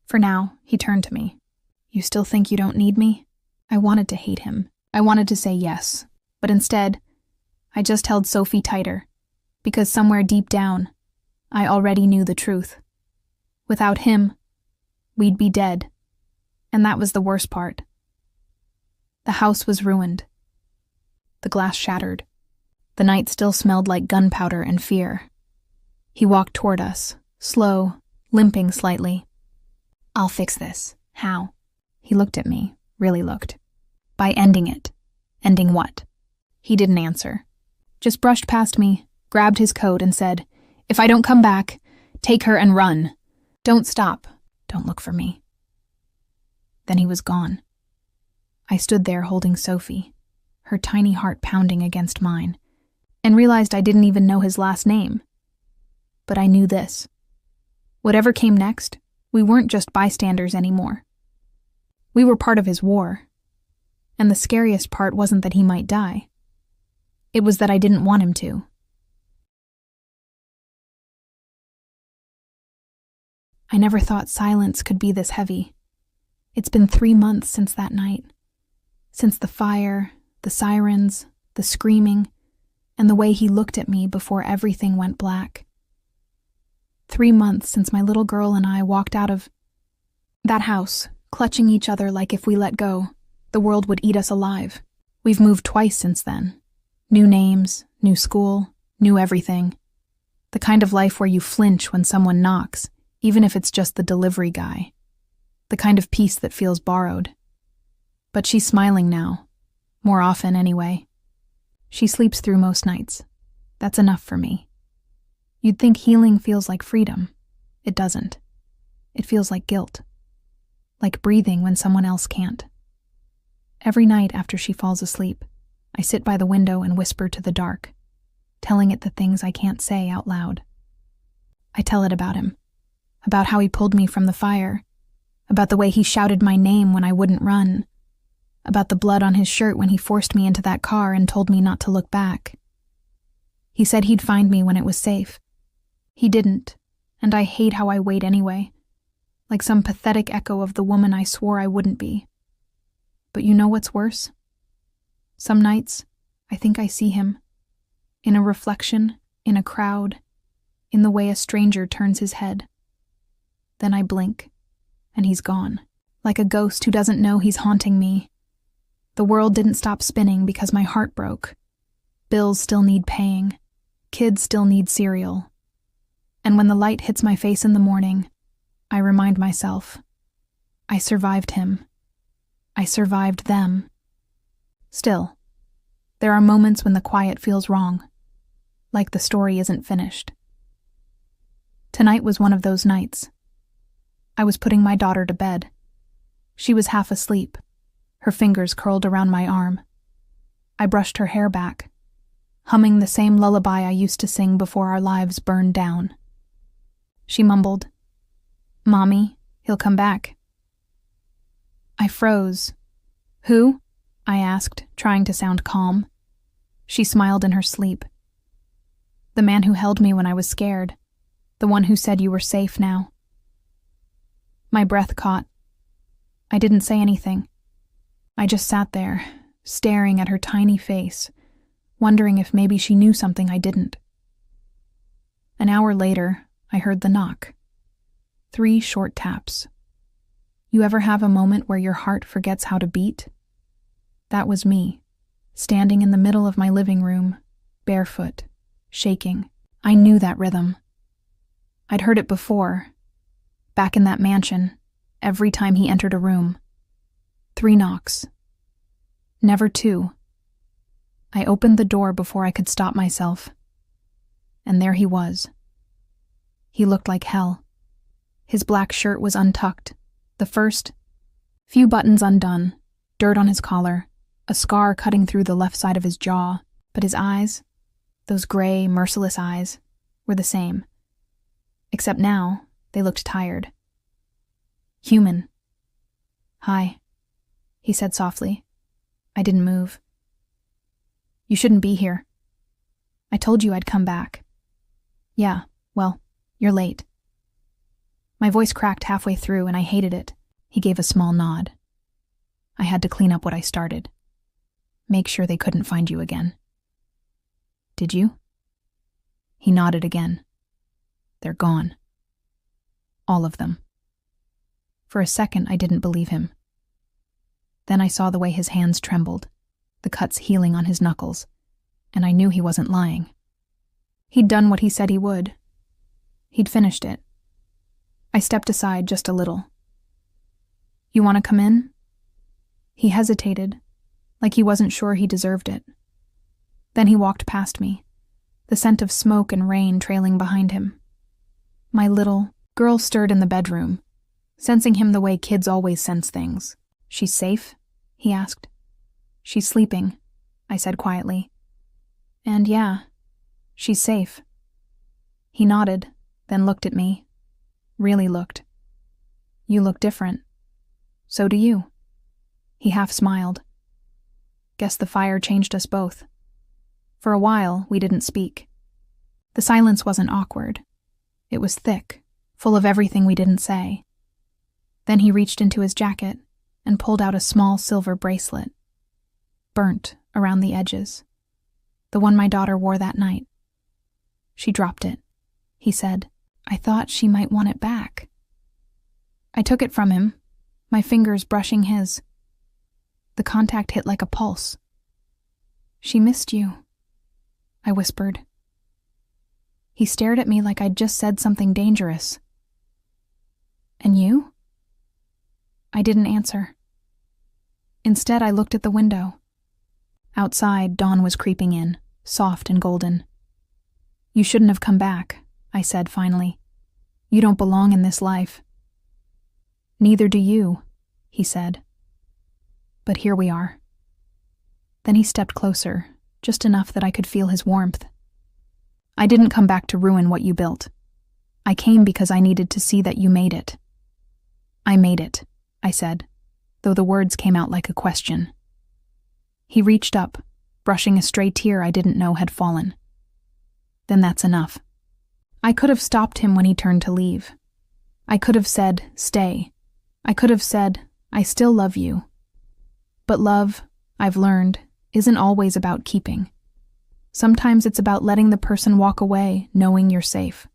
For now, he turned to me. You still think you don't need me? I wanted to hate him. I wanted to say yes. But instead, I just held Sophie tighter, because somewhere deep down, I already knew the truth. Without him, we'd be dead. And that was the worst part. The house was ruined. The glass shattered. The night still smelled like gunpowder and fear. He walked toward us, slow, limping slightly. I'll fix this. How? He looked at me, really looked. By ending it. Ending what? He didn't answer. Just brushed past me, grabbed his coat and said, If I don't come back, take her and run. Don't stop. Don't look for me. Then he was gone. I stood there holding Sophie, her tiny heart pounding against mine, and realized I didn't even know his last name. But I knew this. Whatever came next, we weren't just bystanders anymore. We were part of his war. And the scariest part wasn't that he might die. It was that I didn't want him to. I never thought silence could be this heavy. It's been 3 months since that night. Since the fire, the sirens, the screaming, and the way he looked at me before everything went black. 3 months since my little girl and I walked out of that house, clutching each other like if we let go, the world would eat us alive. We've moved twice since then. New names, new school, new everything. The kind of life where you flinch when someone knocks, even if it's just the delivery guy. The kind of peace that feels borrowed. But she's smiling now. More often, anyway. She sleeps through most nights. That's enough for me. You'd think healing feels like freedom. It doesn't. It feels like guilt. Like breathing when someone else can't. Every night after she falls asleep, I sit by the window and whisper to the dark, telling it the things I can't say out loud. I tell it about him, about how he pulled me from the fire, about the way he shouted my name when I wouldn't run, about the blood on his shirt when he forced me into that car and told me not to look back. He said he'd find me when it was safe. He didn't, and I hate how I wait anyway, like some pathetic echo of the woman I swore I wouldn't be. But you know what's worse? Some nights, I think I see him. In a reflection, in a crowd, in the way a stranger turns his head. Then I blink, and he's gone, like a ghost who doesn't know he's haunting me. The world didn't stop spinning because my heart broke. Bills still need paying. Kids still need cereal. And when the light hits my face in the morning, I remind myself, I survived him. I survived them. Still, there are moments when the quiet feels wrong, like the story isn't finished. Tonight was one of those nights. I was putting my daughter to bed. She was half asleep, her fingers curled around my arm. I brushed her hair back, humming the same lullaby I used to sing before our lives burned down. She mumbled, "Mommy, he'll come back." I froze. "Who?" I asked, trying to sound calm. She smiled in her sleep. "The man who held me when I was scared. The one who said you were safe now." My breath caught. I didn't say anything. I just sat there, staring at her tiny face, wondering if maybe she knew something I didn't. An hour later, I heard the knock. 3 short taps. You ever have a moment where your heart forgets how to beat? That was me, standing in the middle of my living room, barefoot, shaking. I knew that rhythm. I'd heard it before, back in that mansion, every time he entered a room. 3 knocks. Never 2. I opened the door before I could stop myself. And there he was. He looked like hell. His black shirt was untucked, the first few buttons undone, dirt on his collar, a scar cutting through the left side of his jaw, but his eyes, those gray, merciless eyes, were the same. Except now, they looked tired. Human. "Hi," he said softly. I didn't move. "You shouldn't be here. I told you I'd come back." "Yeah, well, you're late." My voice cracked halfway through and I hated it. He gave a small nod. I had to clean up what I started. Make sure they couldn't find you again. Did you? He nodded again. They're gone. All of them. For a second, I didn't believe him. Then I saw the way his hands trembled, the cuts healing on his knuckles, and I knew he wasn't lying. He'd done what he said he would. He'd finished it. I stepped aside just a little. You want to come in? He hesitated, like he wasn't sure he deserved it. Then he walked past me, the scent of smoke and rain trailing behind him. My little girl stirred in the bedroom, sensing him the way kids always sense things. She's safe? He asked. She's sleeping, I said quietly. And yeah, she's safe. He nodded, then looked at me. Really looked. You look different. So do you. He half smiled. Guess the fire changed us both. For a while, we didn't speak. The silence wasn't awkward. It was thick, full of everything we didn't say. Then he reached into his jacket and pulled out a small silver bracelet, burnt around the edges, the one my daughter wore that night. She dropped it. He said, I thought she might want it back. I took it from him, my fingers brushing his. The contact hit like a pulse. She missed you, I whispered. He stared at me like I'd just said something dangerous. And you? I didn't answer. Instead, I looked at the window. Outside, dawn was creeping in, soft and golden. You shouldn't have come back, I said finally. You don't belong in this life. Neither do you, he said. But here we are. Then he stepped closer, just enough that I could feel his warmth. I didn't come back to ruin what you built. I came because I needed to see that you made it. I made it, I said, though the words came out like a question. He reached up, brushing a stray tear I didn't know had fallen. Then that's enough. I could have stopped him when he turned to leave. I could have said, stay. I could have said, I still love you. But love, I've learned, isn't always about keeping. Sometimes it's about letting the person walk away, knowing you're safe.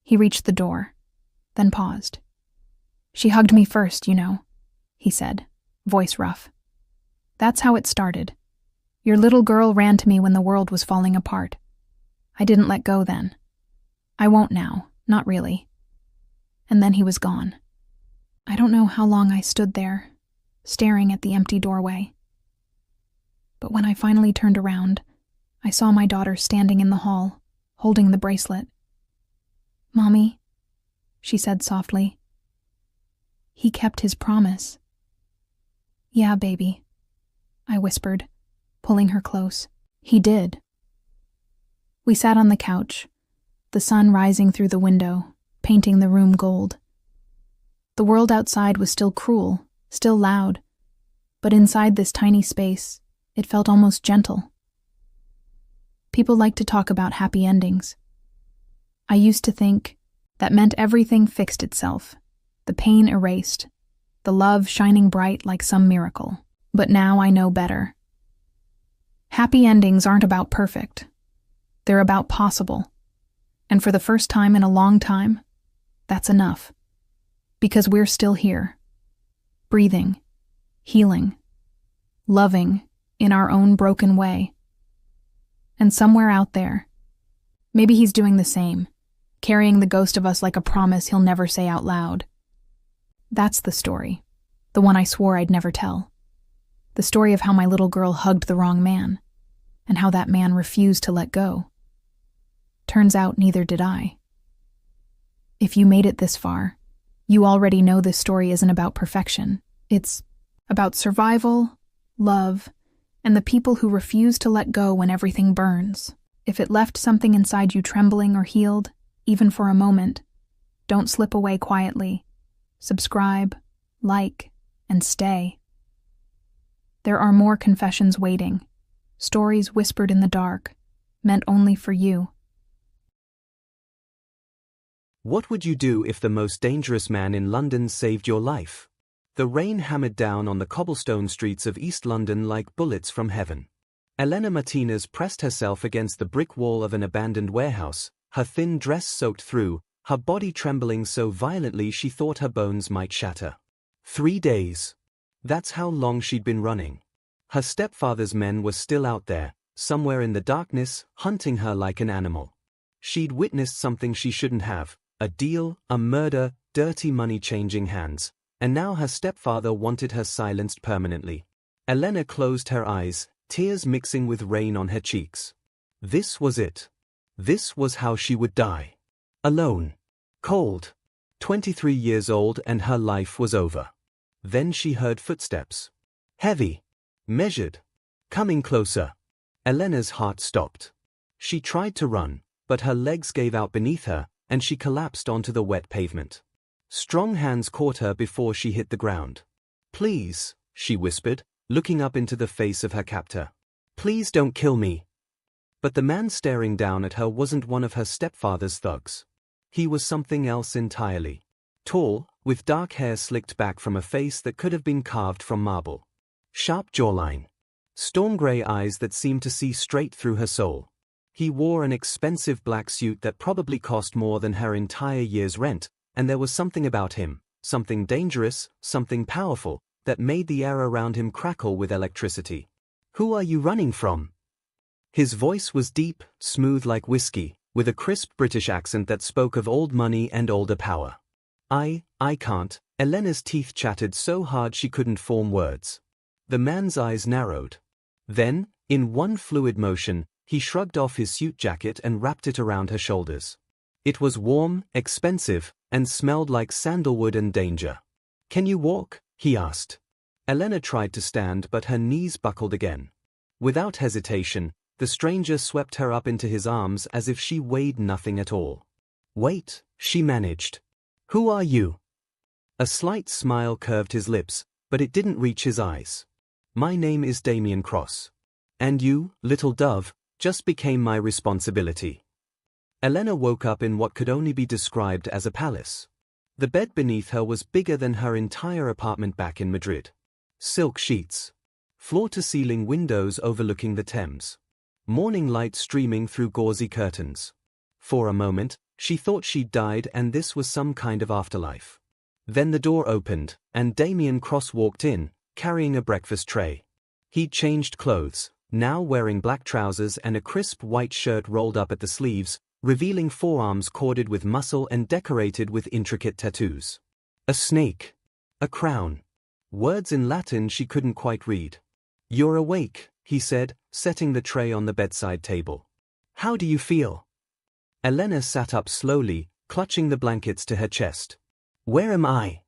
He reached the door, then paused. She hugged me first, you know, he said, voice rough. That's how it started. Your little girl ran to me when the world was falling apart. I didn't let go then. I won't now, not really. And then he was gone. I don't know how long I stood there, staring at the empty doorway. But when I finally turned around, I saw my daughter standing in the hall, holding the bracelet. Mommy, she said softly. He kept his promise. Yeah, baby, I whispered, pulling her close. He did. We sat on the couch, the sun rising through the window, painting the room gold. The world outside was still cruel, still loud, but inside this tiny space, it felt almost gentle. People like to talk about happy endings. I used to think that meant everything fixed itself, the pain erased, the love shining bright like some miracle. But now I know better. Happy endings aren't about perfect. They're about possible. And for the first time in a long time, that's enough. Because we're still here, breathing, healing, loving in our own broken way. And somewhere out there, maybe he's doing the same, carrying the ghost of us like a promise he'll never say out loud. That's the story, the one I swore I'd never tell. The story of how my little girl hugged the wrong man, and how that man refused to let go. Turns out neither did I. If you made it this far, you already know this story isn't about perfection. It's about survival, love, and the people who refuse to let go when everything burns. If it left something inside you trembling or healed, even for a moment, don't slip away quietly. Subscribe, like, and stay. There are more confessions waiting, stories whispered in the dark, meant only for you. What would you do if the most dangerous man in London saved your life? The rain hammered down on the cobblestone streets of East London like bullets from heaven. Elena Martinez pressed herself against the brick wall of an abandoned warehouse, her thin dress soaked through, her body trembling so violently she thought her bones might shatter. 3 days. That's how long she'd been running. Her stepfather's men were still out there, somewhere in the darkness, hunting her like an animal. She'd witnessed something she shouldn't have, a deal, a murder, dirty money changing hands, and now her stepfather wanted her silenced permanently. Elena closed her eyes, tears mixing with rain on her cheeks. This was it. This was how she would die. Alone. Cold. 23 years old and her life was over. Then she heard footsteps. Heavy. Measured. Coming closer. Elena's heart stopped. She tried to run, but her legs gave out beneath her, and she collapsed onto the wet pavement. Strong hands caught her before she hit the ground. Please, she whispered, looking up into the face of her captor. Please don't kill me. But the man staring down at her wasn't one of her stepfather's thugs. He was something else entirely. Tall, with dark hair slicked back from a face that could have been carved from marble. Sharp jawline. Storm gray eyes that seemed to see straight through her soul. He wore an expensive black suit that probably cost more than her entire year's rent, and there was something about him, something dangerous, something powerful, that made the air around him crackle with electricity. Who are you running from? His voice was deep, smooth like whiskey, with a crisp British accent that spoke of old money and older power. I can't. Elena's teeth chattered so hard she couldn't form words. The man's eyes narrowed. Then, in one fluid motion, he shrugged off his suit jacket and wrapped it around her shoulders. It was warm, expensive, and smelled like sandalwood and danger. Can you walk? He asked. Elena tried to stand, but her knees buckled again. Without hesitation, the stranger swept her up into his arms as if she weighed nothing at all. Wait, she managed. Who are you? A slight smile curved his lips, but it didn't reach his eyes. My name is Damien Cross. And you, little dove, just became my responsibility. Elena woke up in what could only be described as a palace. The bed beneath her was bigger than her entire apartment back in Madrid. Silk sheets. Floor-to-ceiling windows overlooking the Thames. Morning light streaming through gauzy curtains. For a moment, she thought she'd died and this was some kind of afterlife. Then the door opened, and Damien Cross walked in, carrying a breakfast tray. He'd changed clothes, now wearing black trousers and a crisp white shirt rolled up at the sleeves, revealing forearms corded with muscle and decorated with intricate tattoos. A snake. A crown. Words in Latin she couldn't quite read. You're awake, he said, setting the tray on the bedside table. How do you feel? Elena sat up slowly, clutching the blankets to her chest. Where am I?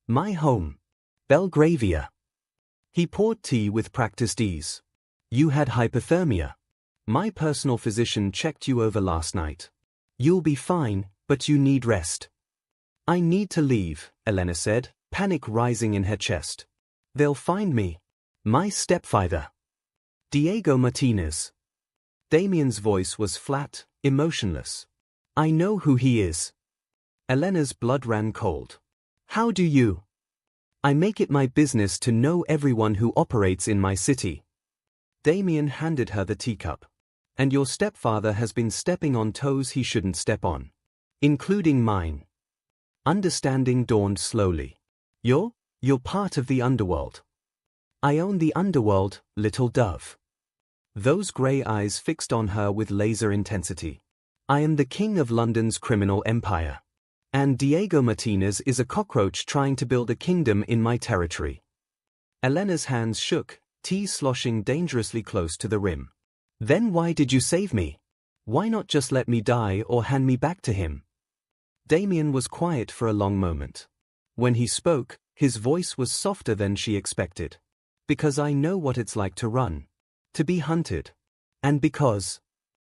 My home. Belgravia. He poured tea with practiced ease. You had hypothermia. My personal physician checked you over last night. You'll be fine, but you need rest. I need to leave, Elena said, panic rising in her chest. They'll find me. My stepfather. Diego Martinez. Damien's voice was flat, emotionless. I know who he is. Elena's blood ran cold. How do you? I make it my business to know everyone who operates in my city. Damien handed her the teacup. And your stepfather has been stepping on toes he shouldn't step on. Including mine. Understanding dawned slowly. You're part of the underworld. I own the underworld, little dove. Those grey eyes fixed on her with laser intensity. I am the king of London's criminal empire. And Diego Martinez is a cockroach trying to build a kingdom in my territory. Elena's hands shook, tea sloshing dangerously close to the rim. Then why did you save me? Why not just let me die or hand me back to him? Damien was quiet for a long moment. When he spoke, his voice was softer than she expected. Because I know what it's like to run. To be hunted. And because...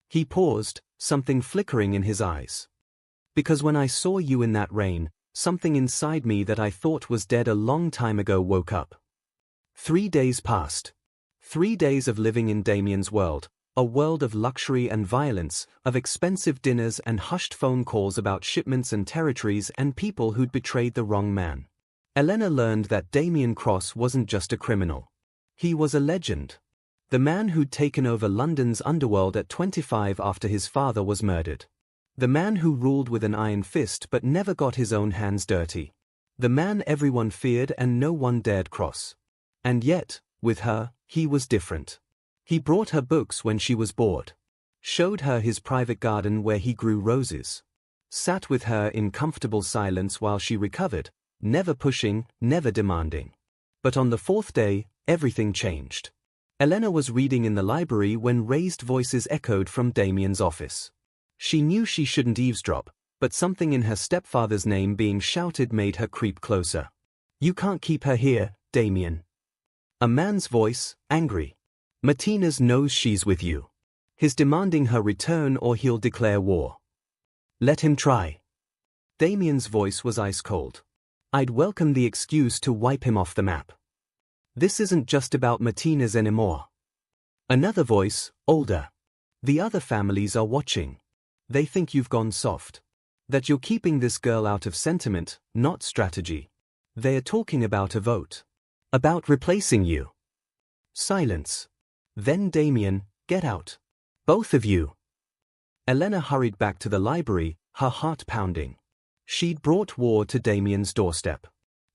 He paused, something flickering in his eyes. Because when I saw you in that rain, something inside me that I thought was dead a long time ago woke up. 3 days passed. 3 days of living in Damien's world, A world of luxury and violence, of expensive dinners and hushed phone calls about shipments and territories and people who'd betrayed the wrong man. Elena learned that Damien Cross wasn't just a criminal. He was a legend. The man who'd taken over London's underworld at 25 after his father was murdered. The man who ruled with an iron fist but never got his own hands dirty. The man everyone feared and no one dared cross. And yet, with her, he was different. He brought her books when she was bored. Showed her his private garden where he grew roses. Sat with her in comfortable silence while she recovered, never pushing, never demanding. But on the fourth day, everything changed. Elena was reading in the library when raised voices echoed from Damien's office. She knew she shouldn't eavesdrop, but something in her stepfather's name being shouted made her creep closer. "You can't keep her here, Damien." A man's voice, angry. "Martinez knows she's with you. He's demanding her return or he'll declare war." "Let him try." Damien's voice was ice cold. "I'd welcome the excuse to wipe him off the map. This isn't just about Martinez anymore." Another voice, older. "The other families are watching. They think you've gone soft. That you're keeping this girl out of sentiment, not strategy. They're talking about a vote. About replacing you." Silence. Then Damien, "Get out. Both of you." Elena hurried back to the library, her heart pounding. She'd brought war to Damien's doorstep.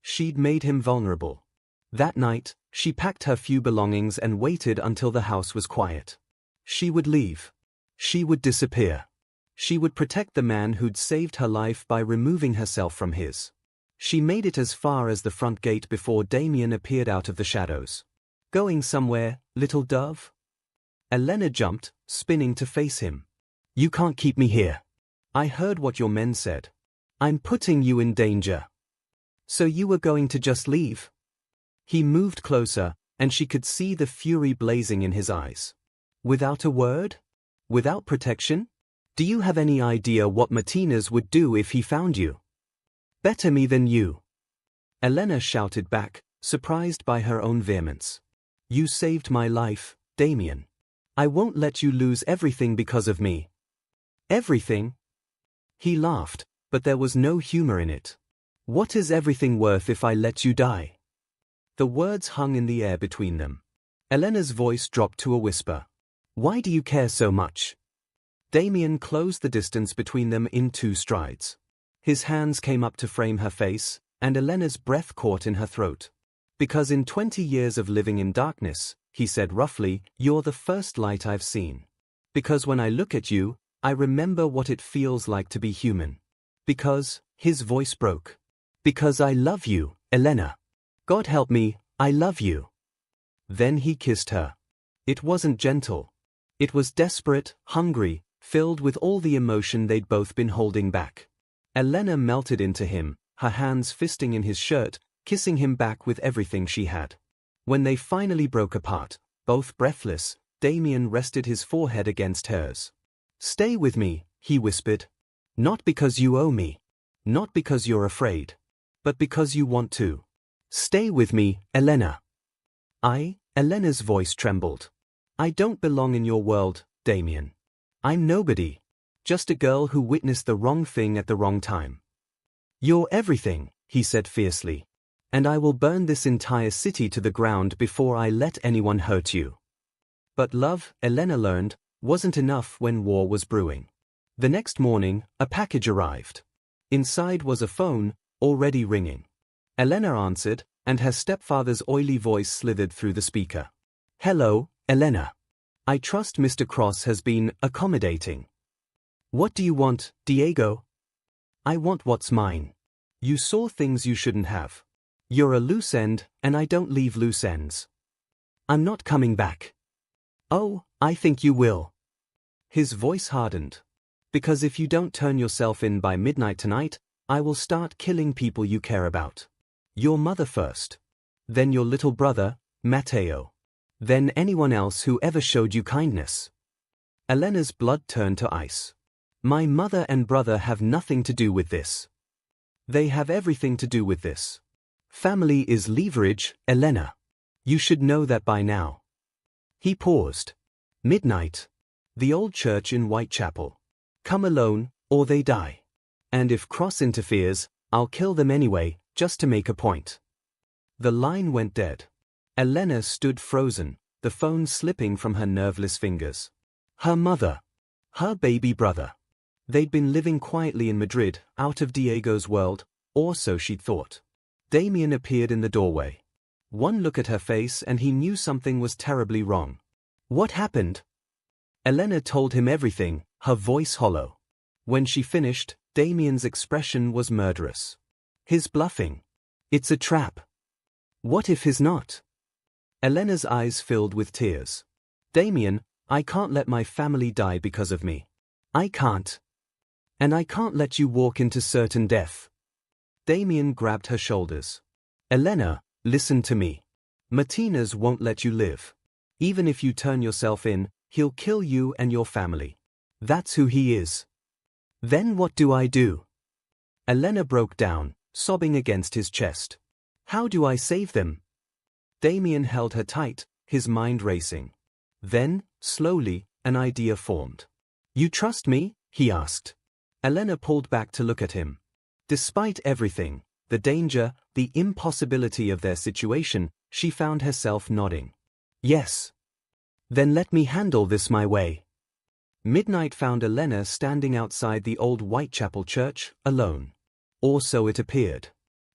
She'd made him vulnerable. That night, she packed her few belongings and waited until the house was quiet. She would leave. She would disappear. She would protect the man who'd saved her life by removing herself from his. She made it as far as the front gate before Damien appeared out of the shadows. "Going somewhere, little dove?" Elena jumped, spinning to face him. "You can't keep me here. I heard what your men said. I'm putting you in danger." "So you were going to just leave?" He moved closer, and she could see the fury blazing in his eyes. "Without a word? Without protection? Do you have any idea what Martinez would do if he found you? Better me than you." Elena shouted back, surprised by her own vehemence. "You saved my life, Damien. I won't let you lose everything because of me." "Everything?" He laughed, but there was no humor in it. "What is everything worth if I let you die?" The words hung in the air between them. Elena's voice dropped to a whisper. "Why do you care so much?" Damien closed the distance between them in 2 strides. His hands came up to frame her face, and Elena's breath caught in her throat. "Because in 20 years of living in darkness," he said roughly, "you're the first light I've seen. Because when I look at you, I remember what it feels like to be human. Because," his voice broke, "because I love you, Elena. God help me, I love you." Then he kissed her. It wasn't gentle. It was desperate, hungry, filled with all the emotion they'd both been holding back. Elena melted into him, her hands fisting in his shirt, kissing him back with everything she had. When they finally broke apart, both breathless, Damien rested his forehead against hers. "Stay with me," he whispered. "Not because you owe me. Not because you're afraid. But because you want to. Stay with me, Elena." Elena's voice trembled. "I don't belong in your world, Damien. I'm nobody. Just a girl who witnessed the wrong thing at the wrong time." "You're everything," he said fiercely. "And I will burn this entire city to the ground before I let anyone hurt you." But love, Elena learned, wasn't enough when war was brewing. The next morning, a package arrived. Inside was a phone, already ringing. Elena answered, and her stepfather's oily voice slithered through the speaker. "Hello, Elena. I trust Mr. Cross has been accommodating." "What do you want, Diego?" "I want what's mine. You saw things you shouldn't have. You're a loose end, and I don't leave loose ends. I'm not coming back." "Oh, I think you will." His voice hardened. "Because if you don't turn yourself in by midnight tonight, I will start killing people you care about. Your mother first. Then your little brother, Matteo. Then anyone else who ever showed you kindness." Elena's blood turned to ice. "My mother and brother have nothing to do with this." "They have everything to do with this. Family is leverage, Elena. You should know that by now." He paused. Midnight. The old church in Whitechapel. Come alone, or they die. And if Cross interferes, I'll kill them anyway, just to make a point. The line went dead. Elena stood frozen, the phone slipping from her nerveless fingers. Her mother. Her baby brother. They'd been living quietly in Madrid, out of Diego's world, or so she'd thought. Damien appeared in the doorway. One look at her face and he knew something was terribly wrong. What happened? Elena told him everything, her voice hollow. When she finished, Damien's expression was murderous. His bluffing. It's a trap. What if he's not? Elena's eyes filled with tears. Damien, I can't let my family die because of me. I can't. And I can't let you walk into certain death. Damien grabbed her shoulders. Elena, listen to me. Martinez won't let you live. Even if you turn yourself in, he'll kill you and your family. That's who he is. Then what do I do? Elena broke down, sobbing against his chest. How do I save them? Damien held her tight, his mind racing. Then, slowly, an idea formed. You trust me? He asked. Elena pulled back to look at him. Despite everything, the danger, the impossibility of their situation, she found herself nodding. Yes. Then let me handle this my way. Midnight found Elena standing outside the old Whitechapel church, alone. Or so it appeared.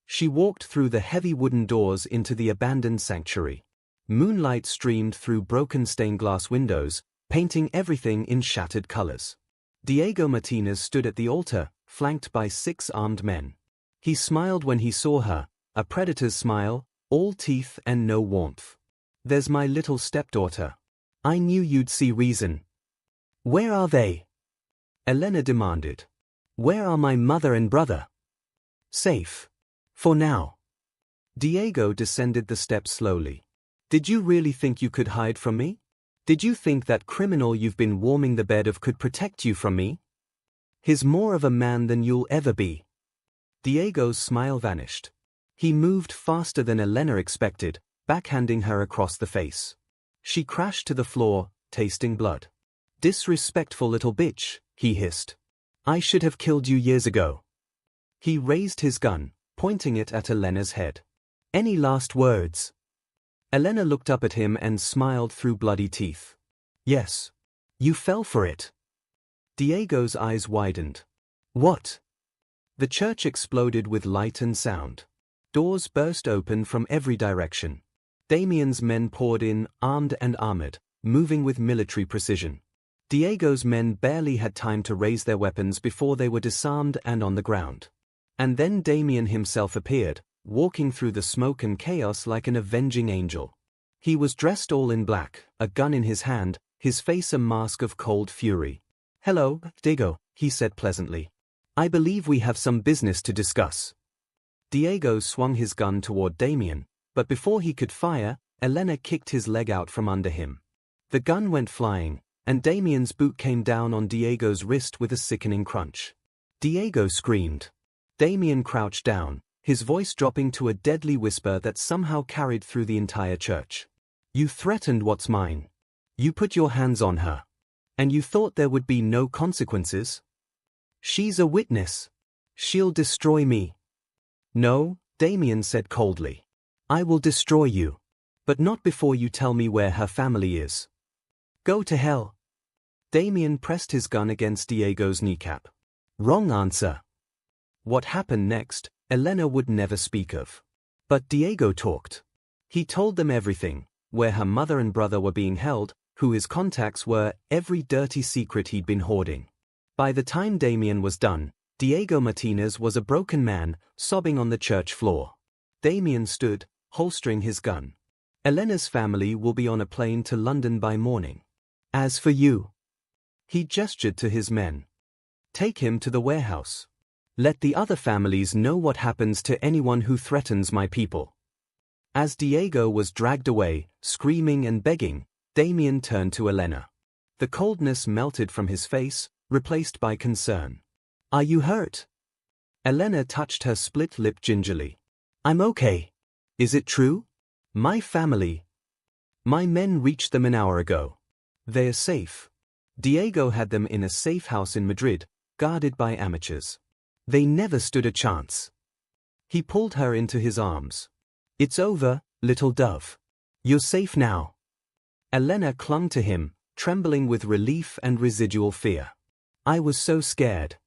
She walked through the heavy wooden doors into the abandoned sanctuary. Moonlight streamed through broken stained glass windows, painting everything in shattered colors. Diego Martinez stood at the altar, flanked by 6 armed men. He smiled when he saw her, a predator's smile, all teeth and no warmth. There's my little stepdaughter. I knew you'd see reason. Where are they? Elena demanded. Where are my mother and brother? Safe. For now. Diego descended the steps slowly. Did you really think you could hide from me? Did you think that criminal you've been warming the bed of could protect you from me? He's more of a man than you'll ever be. Diego's smile vanished. He moved faster than Elena expected, backhanding her across the face. She crashed to the floor, tasting blood. Disrespectful little bitch, he hissed. I should have killed you years ago. He raised his gun, pointing it at Elena's head. Any last words? Elena looked up at him and smiled through bloody teeth. Yes. You fell for it. Diego's eyes widened. What? The church exploded with light and sound. Doors burst open from every direction. Damien's men poured in, armed and armored, moving with military precision. Diego's men barely had time to raise their weapons before they were disarmed and on the ground. And then Damien himself appeared, walking through the smoke and chaos like an avenging angel. He was dressed all in black, a gun in his hand, his face a mask of cold fury. Hello, Diego, he said pleasantly. I believe we have some business to discuss. Diego swung his gun toward Damien, but before he could fire, Elena kicked his leg out from under him. The gun went flying, and Damien's boot came down on Diego's wrist with a sickening crunch. Diego screamed. Damien crouched down, his voice dropping to a deadly whisper that somehow carried through the entire church. You threatened what's mine. You put your hands on her. And you thought there would be no consequences? She's a witness. She'll destroy me. No, Damien said coldly. I will destroy you. But not before you tell me where her family is. Go to hell. Damien pressed his gun against Diego's kneecap. Wrong answer. What happened next, Elena would never speak of. But Diego talked. He told them everything, where her mother and brother were being held, who his contacts were, every dirty secret he'd been hoarding. By the time Damien was done, Diego Martinez was a broken man, sobbing on the church floor. Damien stood, holstering his gun. Elena's family will be on a plane to London by morning. As for you, he gestured to his men. Take him to the warehouse. Let the other families know what happens to anyone who threatens my people. As Diego was dragged away, screaming and begging, Damien turned to Elena. The coldness melted from his face, replaced by concern. Are you hurt? Elena touched her split lip gingerly. I'm okay. Is it true? My family. My men reached them an hour ago. They're safe. Diego had them in a safe house in Madrid, guarded by amateurs. They never stood a chance. He pulled her into his arms. It's over, little dove. You're safe now. Elena clung to him, trembling with relief and residual fear. I was so scared.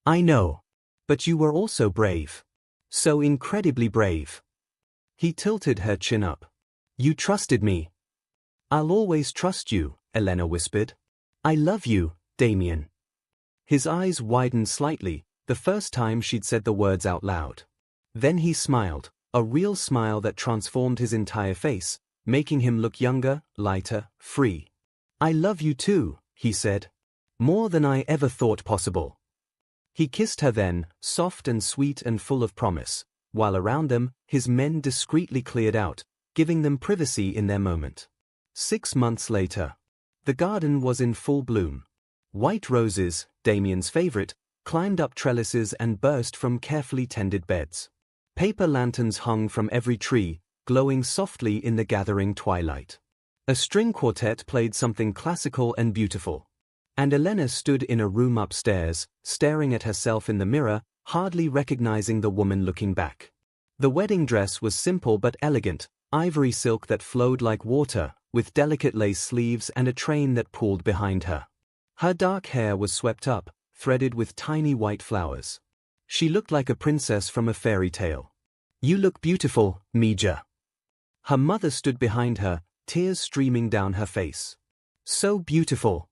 I know. But you were also brave. So incredibly brave. He tilted her chin up. You trusted me. I'll always trust you, Elena whispered. I love you, Damien. His eyes widened slightly, the first time she'd said the words out loud. Then he smiled, a real smile that transformed his entire face, making him look younger, lighter, free. I love you too, he said. More than I ever thought possible. He kissed her then, soft and sweet and full of promise, while around them, his men discreetly cleared out, giving them privacy in their moment. 6 months later. The garden was in full bloom. White roses, Damien's favorite, climbed up trellises and burst from carefully tended beds. Paper lanterns hung from every tree, glowing softly in the gathering twilight. A string quartet played something classical and beautiful. And Elena stood in a room upstairs, staring at herself in the mirror, hardly recognizing the woman looking back. The wedding dress was simple but elegant, ivory silk that flowed like water, with delicate lace sleeves and a train that pulled behind her. Her dark hair was swept up, threaded with tiny white flowers. She looked like a princess from a fairy tale. You look beautiful, Mija. Her mother stood behind her, tears streaming down her face. So beautiful.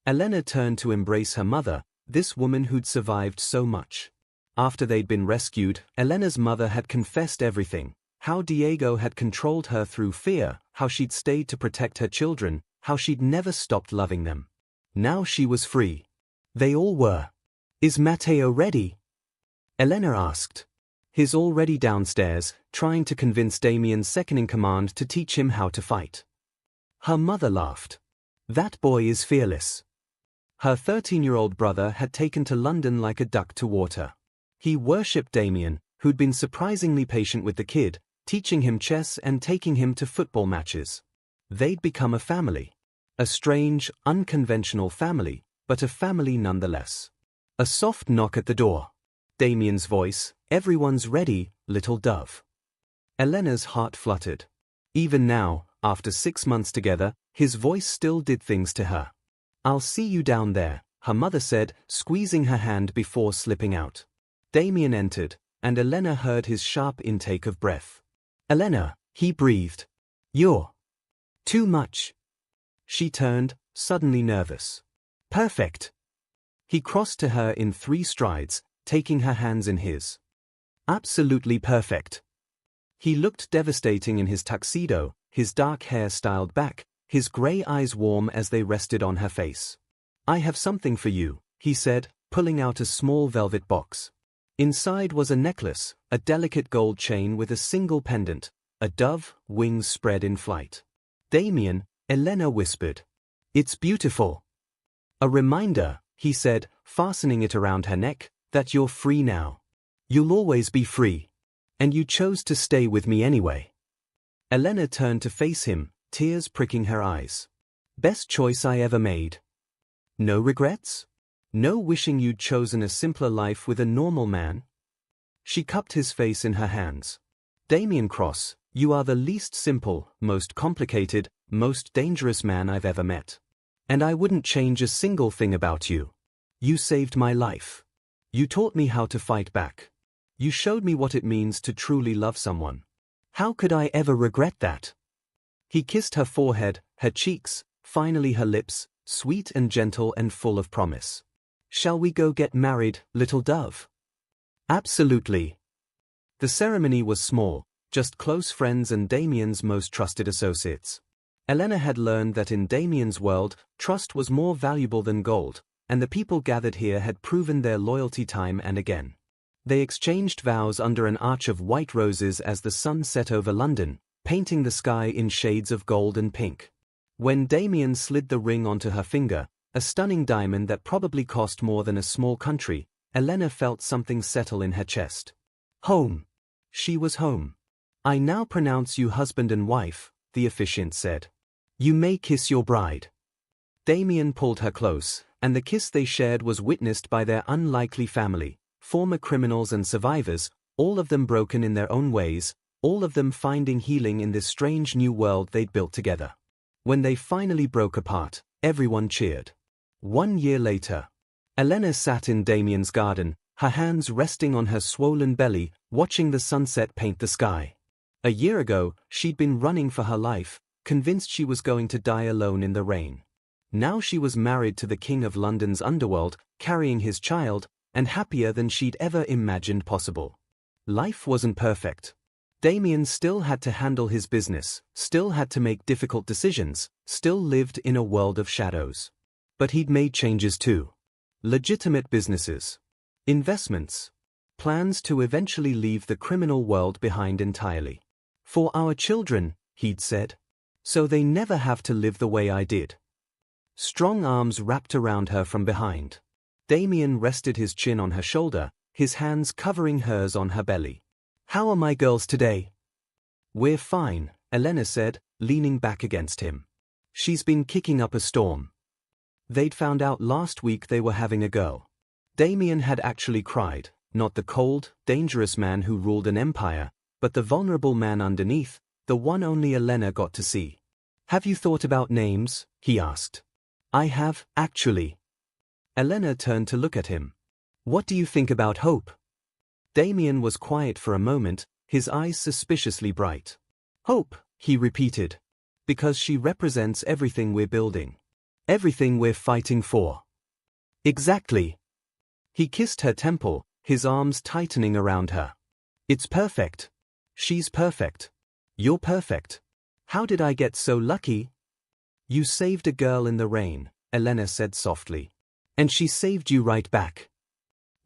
Elena turned to embrace her mother, this woman who'd survived so much. After they'd been rescued, Elena's mother had confessed everything. How Diego had controlled her through fear, how she'd stayed to protect her children, how she'd never stopped loving them. Now she was free. They all were. Is Matteo ready? Elena asked. He's already downstairs, trying to convince Damien's second-in-command to teach him how to fight. Her mother laughed. That boy is fearless. Her 13-year-old brother had taken to London like a duck to water. He worshipped Damien, who'd been surprisingly patient with the kid, teaching him chess and taking him to football matches. They'd become a family. A strange, unconventional family, but a family nonetheless. A soft knock at the door. Damien's voice, everyone's ready, little dove. Elena's heart fluttered. Even now, after 6 months together, his voice still did things to her. I'll see you down there, her mother said, squeezing her hand before slipping out. Damien entered, and Elena heard his sharp intake of breath. Elena, he breathed. You're too much. She turned, suddenly nervous. Perfect. He crossed to her in 3 strides, taking her hands in his. Absolutely perfect. He looked devastating in his tuxedo, his dark hair styled back, his grey eyes warm as they rested on her face. I have something for you, he said, pulling out a small velvet box. Inside was a necklace, a delicate gold chain with a single pendant, a dove, wings spread in flight. Damien, Elena whispered. It's beautiful. A reminder, he said, fastening it around her neck, that you're free now. You'll always be free. And you chose to stay with me anyway. Elena turned to face him, tears pricking her eyes. Best choice I ever made. No regrets? No wishing you'd chosen a simpler life with a normal man? She cupped his face in her hands. Damien Cross, you are the least simple, most complicated, most dangerous man I've ever met. And I wouldn't change a single thing about you. You saved my life. You taught me how to fight back. You showed me what it means to truly love someone. How could I ever regret that? He kissed her forehead, her cheeks, finally her lips, sweet and gentle and full of promise. Shall we go get married, little dove? Absolutely. The ceremony was small, just close friends and Damien's most trusted associates. Elena had learned that in Damien's world, trust was more valuable than gold, and the people gathered here had proven their loyalty time and again. They exchanged vows under an arch of white roses as the sun set over London, painting the sky in shades of gold and pink. When Damien slid the ring onto her finger, a stunning diamond that probably cost more than a small country, Elena felt something settle in her chest. Home. She was home. I now pronounce you husband and wife, the officiant said. You may kiss your bride. Damien pulled her close, and the kiss they shared was witnessed by their unlikely family, former criminals and survivors, all of them broken in their own ways, all of them finding healing in this strange new world they'd built together. When they finally broke apart, everyone cheered. 1 year later, Elena sat in Damien's garden, her hands resting on her swollen belly, watching the sunset paint the sky. A year ago, she'd been running for her life, convinced she was going to die alone in the rain. Now she was married to the king of London's underworld, carrying his child, and happier than she'd ever imagined possible. Life wasn't perfect. Damien still had to handle his business, still had to make difficult decisions, still lived in a world of shadows. But he'd made changes too. Legitimate businesses. Investments. Plans to eventually leave the criminal world behind entirely. For our children, he'd said. So they never have to live the way I did. Strong arms wrapped around her from behind. Damien rested his chin on her shoulder, his hands covering hers on her belly. How are my girls today? We're fine, Elena said, leaning back against him. She's been kicking up a storm. They'd found out last week they were having a girl. Damien had actually cried, not the cold, dangerous man who ruled an empire, but the vulnerable man underneath, the one only Elena got to see. Have you thought about names? He asked. I have, actually. Elena turned to look at him. What do you think about Hope? Damien was quiet for a moment, his eyes suspiciously bright. Hope, he repeated. Because she represents everything we're building. Everything we're fighting for. Exactly. He kissed her temple, his arms tightening around her. It's perfect. She's perfect. You're perfect. How did I get so lucky? You saved a girl in the rain, Elena said softly. And she saved you right back.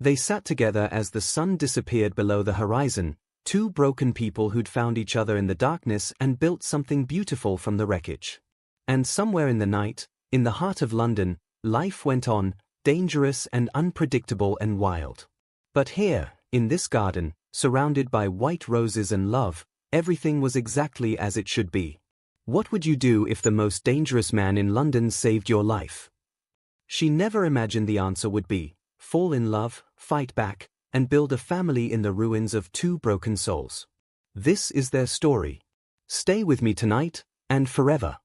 They sat together as the sun disappeared below the horizon, two broken people who'd found each other in the darkness and built something beautiful from the wreckage. And somewhere in the night, in the heart of London, life went on, dangerous and unpredictable and wild. But here, in this garden, surrounded by white roses and love, everything was exactly as it should be. What would you do if the most dangerous man in London saved your life? She never imagined the answer would be, fall in love, fight back, and build a family in the ruins of two broken souls. This is their story. Stay with me tonight, and forever.